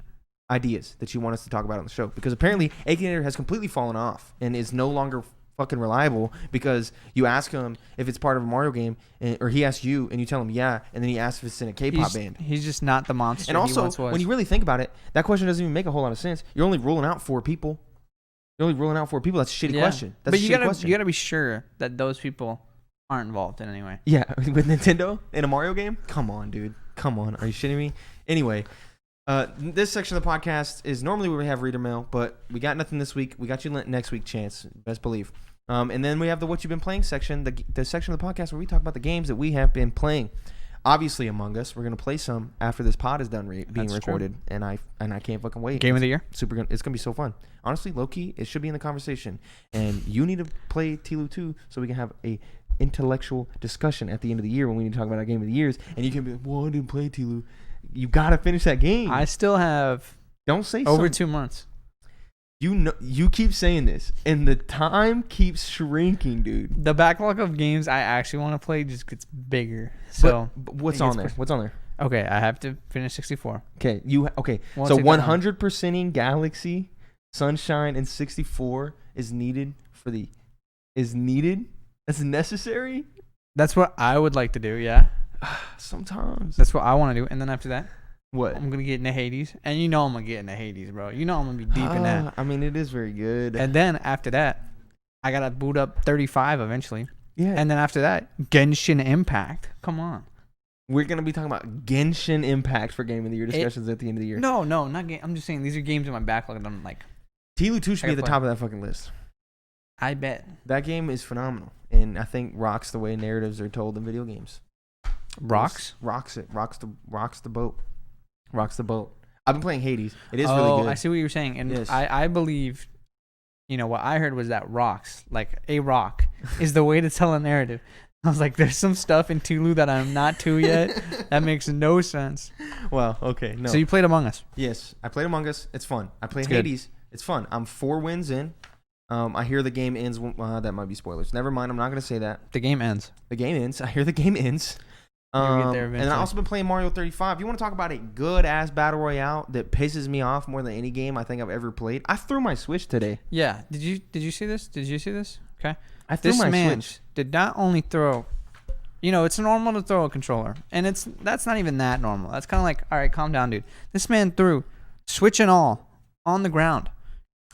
A: ideas that you want us to talk about on the show, because apparently Akinator has completely fallen off and is no longer fucking reliable, because you ask him if it's part of a Mario game, or he asks you and you tell him yeah, and then he asks if it's in a K-pop band.
B: He's just not the monster.
A: And also,
B: he once was.
A: when you really think about it, that question doesn't even make a whole lot of sense. You're only ruling out 4 people. That's a shitty question. That's
B: but
A: a
B: you
A: shitty question.
B: You gotta be sure that those people aren't involved in any way.
A: Yeah, with Nintendo in a Mario game? Come on, dude. Come on. Are you shitting me? Anyway, this section of the podcast is normally where we have reader mail, but we got nothing this week. We got you next week, Chance. Best believe. And then we have the What You've Been Playing section, the section of the podcast where we talk about the games that we have been playing. Obviously, Among Us. We're going to play some after this pod is done being recorded. True. And I can't fucking wait.
B: Game of the year?
A: It's going to be so fun. Honestly, low-key, it should be in the conversation. And you need to play TLU 2 so we can have a intellectual discussion at the end of the year when we need to talk about our game of the years. And you can be like, well, I didn't play TLU. You got to finish that game.
B: I still have
A: Don't say
B: over
A: something.
B: 2 months.
A: You keep saying this, and the time keeps shrinking, dude.
B: The backlog of games I actually want to play just gets bigger. So
A: but what's on there? What's on there?
B: Okay, I have to finish 64.
A: Okay,
B: Well,
A: so 100%ing Galaxy, Sunshine, and 64 is needed for the That's necessary.
B: That's what I would like to do. Yeah.
A: Sometimes.
B: That's what I want to do, and then after that,
A: What?
B: I'm gonna get into Hades, and you know I'm gonna get into Hades, bro. You know I'm gonna be deep in that.
A: I mean, it is very good.
B: And then after that, I gotta boot up 35 eventually.
A: Yeah.
B: And then after that, Genshin Impact. Come on.
A: We're gonna be talking about Genshin Impact for Game of the Year discussions at the end of the year.
B: No, not game. I'm just saying these are games in my backlog that I'm like.
A: TLU 2 should be at the top of that fucking list.
B: I bet.
A: That game is phenomenal, and I think rocks the way narratives are told in video games.
B: Rocks
A: it. Rocks the boat. Rocks the boat. I've been playing Hades. It is really good.
B: I see what you're saying, and
A: Yes.
B: I believe, what I heard was that rocks, like a rock, is the way to tell a narrative. I was like, there's some stuff in Tulu that I'm not to yet. That makes no sense.
A: Well, okay, no.
B: So you played Among Us?
A: Yes, I played Among Us. It's fun. I played
B: It's good.
A: Hades. It's fun. I'm 4 wins in. I hear the game ends. That might be spoilers. Never mind. I'm not gonna say that.
B: The game ends.
A: The game ends. I hear the game ends.
B: You'll get there
A: And
B: eventually.
A: I've also been playing Mario 35. You want to talk about a good ass battle royale that pisses me off more than any game I think I've ever played? I threw my Switch today.
B: Yeah. Did you see this? Did you see this? Okay.
A: I threw
B: This
A: my
B: man
A: Switch.
B: did not only throw. It's normal to throw a controller, and that's not even that normal. That's kind of like, all right, calm down, dude. This man threw Switch and all on the ground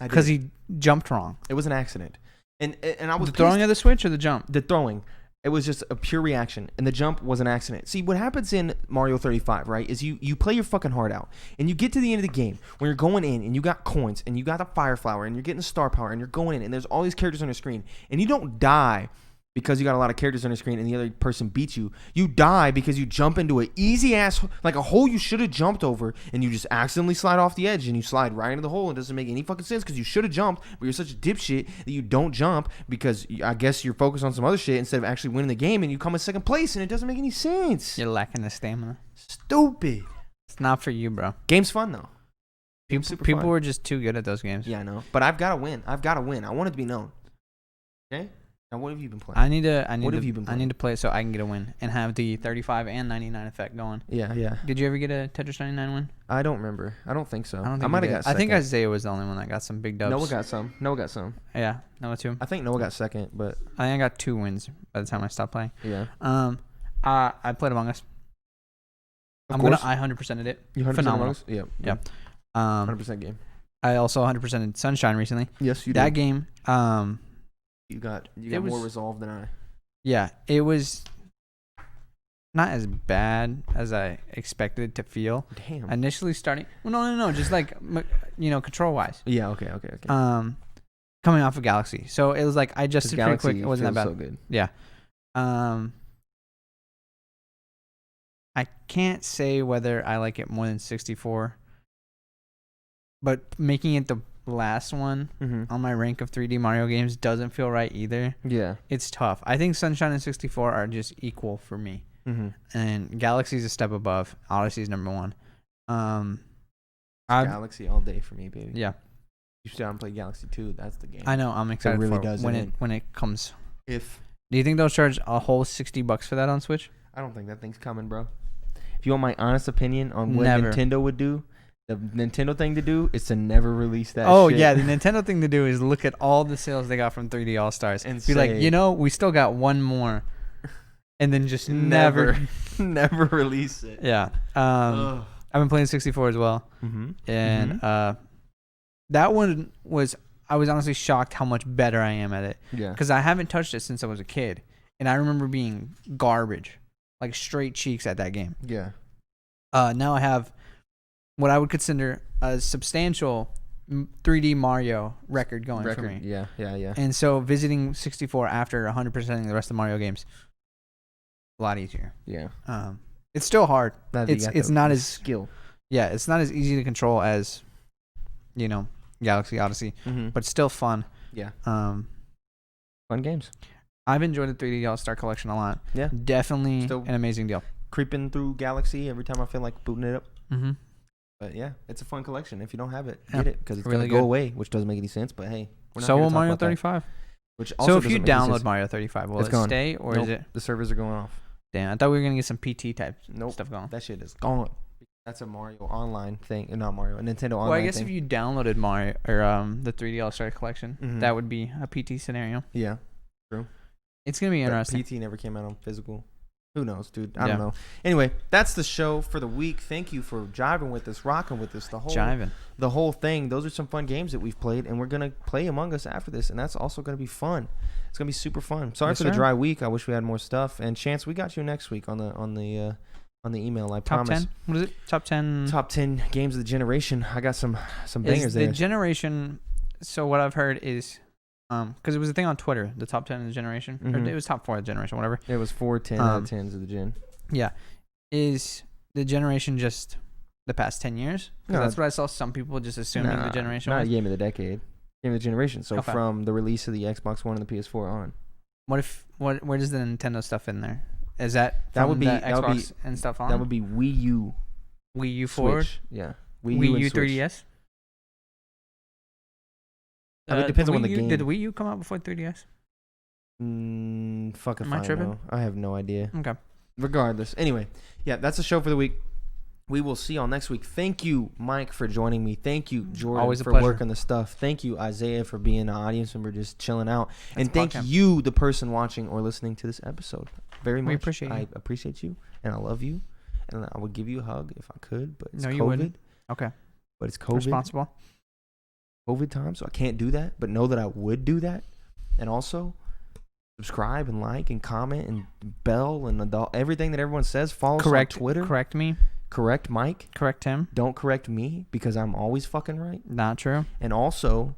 B: because he jumped wrong.
A: It was an accident, and I was
B: The throwing of the Switch or the jump?
A: the throwing. It was just a pure reaction, and the jump was an accident. See, what happens in Mario 35, right, is you play your fucking heart out, and you get to the end of the game when you're going in, and you got coins, and you got the fire flower, and you're getting star power, and you're going in, and there's all these characters on your screen, and you don't die because you got a lot of characters on your screen and the other person beats you. You die because you jump into an easy ass, like a hole you should have jumped over, and you just accidentally slide off the edge and you slide right into the hole. It doesn't make any fucking sense because you should have jumped, but you're such a dipshit that you don't jump because I guess you're focused on some other shit instead of actually winning the game, and you come in second place, and it doesn't make any sense.
B: You're lacking the stamina.
A: Stupid.
B: It's not for you, bro.
A: Game's fun though. Game's super
B: People
A: fun.
B: were just too good at those games.
A: Yeah, I know, but I've got to win. I want it to be known. Okay. Now, what have you been playing?
B: I need to play it so I can get a win and have the 35 and 99 effect going.
A: Yeah.
B: Did you ever get a Tetris 99 win?
A: I don't remember. I don't think so.
B: I don't think
A: I might
B: you
A: have
B: did.
A: got
B: I think
A: second.
B: Isaiah was the only one that got some big dubs.
A: Noah got some.
B: Yeah, Noah too.
A: I think Noah got second, but
B: I think I got 2 wins by the time I stopped playing.
A: yeah.
B: I played Among Us.
A: Of
B: I'm
A: course.
B: gonna 100%ed it.
A: You 100%
B: Phenomenal.
A: Among Us? Yeah.
B: Yep.
A: 100% game.
B: I also 100%ed Sunshine recently.
A: Yes, you
B: That
A: did.
B: game,
A: You got
B: it
A: more
B: was-
A: resolve than I.
B: yeah, it was not as bad as I expected it to feel.
A: Damn.
B: Initially starting, well, no, just like control wise.
A: Yeah. Okay.
B: Coming off of Galaxy, so it was like I adjusted pretty quick. It wasn't that bad.
A: So good.
B: Yeah. I can't say whether I like it more than 64, but making it the last one
A: Mm-hmm.
B: on my rank of 3D Mario games doesn't feel right either.
A: Yeah.
B: It's tough. I think Sunshine and 64 are just equal for me,
A: Mm-hmm.
B: and Galaxy's a step above. Odyssey's number 1.
A: I Galaxy all day for me, baby.
B: Yeah,
A: You still haven't played Galaxy 2. That's the game.
B: I know. I'm excited
A: really
B: for
A: does
B: it
A: it
B: when it comes.
A: Do
B: you think they'll charge a whole $60 for that on Switch?
A: I don't think that thing's coming, bro. If you want my honest opinion on what
B: Never.
A: Nintendo would do, the Nintendo thing to do is to never release that
B: Oh
A: shit.
B: yeah, the Nintendo thing to do is look at all the sales they got from 3D All Stars
A: And
B: be like,
A: say-
B: you know, we still got one more, and then just never.
A: never release it.
B: Yeah. I've been playing 64 as well,
A: Mm-hmm.
B: and that one was. I was honestly shocked how much better I am at it
A: Yeah.
B: because I haven't touched it since I was a kid, and I remember being garbage, like straight cheeks at that game.
A: Yeah.
B: Now I have what I would consider a substantial 3D Mario record going for me.
A: Yeah.
B: And so visiting 64 after 100%ing the rest of Mario games, a lot easier.
A: Yeah.
B: It's still hard.
A: Now that you got
B: It's
A: the
B: not as
A: skill.
B: yeah, it's not as easy to control as, Galaxy Odyssey,
A: Mm-hmm.
B: but still fun.
A: Yeah.
B: Um,
A: Fun games.
B: I've enjoyed the 3D All Star Collection a lot.
A: Yeah.
B: Definitely
A: Still-
B: an amazing deal.
A: Creeping through Galaxy every time I feel like booting it up.
B: Mm-hmm.
A: But yeah, it's a fun collection. If you don't have it,
B: Yeah,
A: get it because it's
B: really
A: gonna go
B: good.
A: away, which doesn't make any sense. But hey, we're not
B: So
A: here to
B: will
A: talk
B: Mario
A: about that,
B: 35.
A: which also
B: So if you
A: doesn't make any
B: download
A: sense.
B: Mario 35, will
A: It's
B: it
A: gone.
B: stay or
A: Nope,
B: is it?
A: the servers are going off.
B: Damn, I thought we were gonna get some PT type
A: Nope,
B: stuff going.
A: that shit is gone. That's a Mario Online thing, not Mario, a Nintendo Online.
B: Well, I guess
A: thing.
B: if you downloaded Mario or the 3D All Star Collection,
A: Mhm.
B: that would be a PT scenario.
A: yeah,
B: It's gonna be
A: but
B: interesting.
A: PT never came out on physical. Who knows, dude? I
B: Yeah.
A: don't know. Anyway, that's the show for the week. Thank you for jiving with us, rocking with us, the whole thing. Those are some fun games that we've played, and we're gonna play Among Us after this, and that's also gonna be fun. It's gonna be super fun. Sorry
B: Yes,
A: for the
B: sir.
A: dry week. I wish we had more stuff. And Chance, we got you next week on the email. I
B: Top
A: promise.
B: 10. What is it? Top 10.
A: Top 10 games of the generation. I got some
B: is
A: bangers
B: the
A: there.
B: generation. So what I've heard is, because it was a thing on Twitter, the top 10 of the generation, or
A: Mhm.
B: it was top 4 of the generation, whatever.
A: It was 4 10 out of 10s of the gen.
B: Yeah, is the generation just the past 10 years? Because
A: No.
B: that's what I saw. Some people just assuming the generation
A: Not
B: was.
A: a game of the decade. Game of the generation. So
B: Okay.
A: from the release of the Xbox One and the PS4 on.
B: Where does the Nintendo stuff in there? Is that
A: That would
B: from
A: be-
B: the
A: that would be-
B: Xbox and stuff on?
A: That would be Wii U.
B: Wii U forward.
A: Switch. Yeah.
B: Wii
A: and
B: U
A: Switch.
B: 3DS.
A: It depends on when the game.
B: Did the Wii U come out before 3DS?
A: Fuck if
B: Am I
A: I
B: tripping?
A: know. I have no idea.
B: Okay.
A: Regardless. Anyway, yeah, that's the show for the week. We will see y'all next week. Thank you, Mike, for joining me. Thank you, Jordan,
B: Always a
A: for
B: pleasure.
A: working the stuff. Thank you, Isaiah, for being an audience member, just chilling out.
B: That's
A: and thank
B: podcast.
A: you, the person watching or listening to this episode, very much.
B: We appreciate
A: I
B: you.
A: appreciate you, and I love you, and I would give you a hug if I could, but it's
B: No,
A: COVID.
B: you wouldn't. Okay.
A: But it's COVID.
B: Responsible.
A: COVID time, so I can't do that. But know that I would do that, and also subscribe and like and comment and bell and everything that everyone says. Follow us on Twitter.
B: Correct me.
A: Correct Mike.
B: Correct him.
A: Don't correct me because I'm always fucking right.
B: Not true.
A: And also,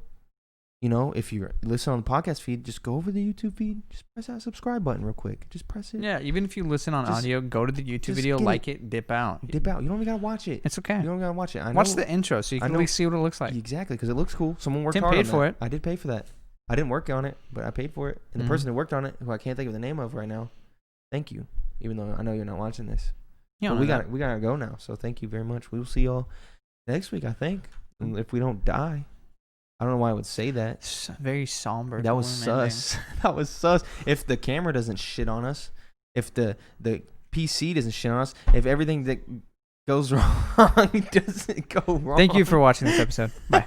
A: if you listen on the podcast feed, just go over the YouTube feed. Just press that subscribe button real quick. Just press it.
B: Yeah, even if you listen on
A: Just-
B: audio, go to the YouTube
A: just
B: video,
A: get
B: like it, dip out.
A: Dip out. You don't even gotta watch it.
B: It's okay.
A: You don't gotta watch it. I know,
B: Watch the intro so you
A: I
B: can
A: know-
B: at least see what it looks like.
A: exactly because it looks cool. Someone worked
B: Tim
A: hard
B: paid
A: on
B: for
A: that.
B: it.
A: I did pay for that. I didn't work on it, but I paid for it. And the
B: Mhm.
A: person who worked on it, who I can't think of the name of right now, thank you. Even though I know you're not watching this.
B: You
A: But
B: don't know
A: we gotta go now. So thank you very much. We will see y'all next week, I think. And if we don't die. I don't know why I would say that.
B: It's very somber.
A: That was
B: gloom ending.
A: sus. That was sus. If the camera doesn't shit on us, if the PC doesn't shit on us, if everything that goes wrong doesn't go wrong.
B: Thank you for watching this episode. Bye.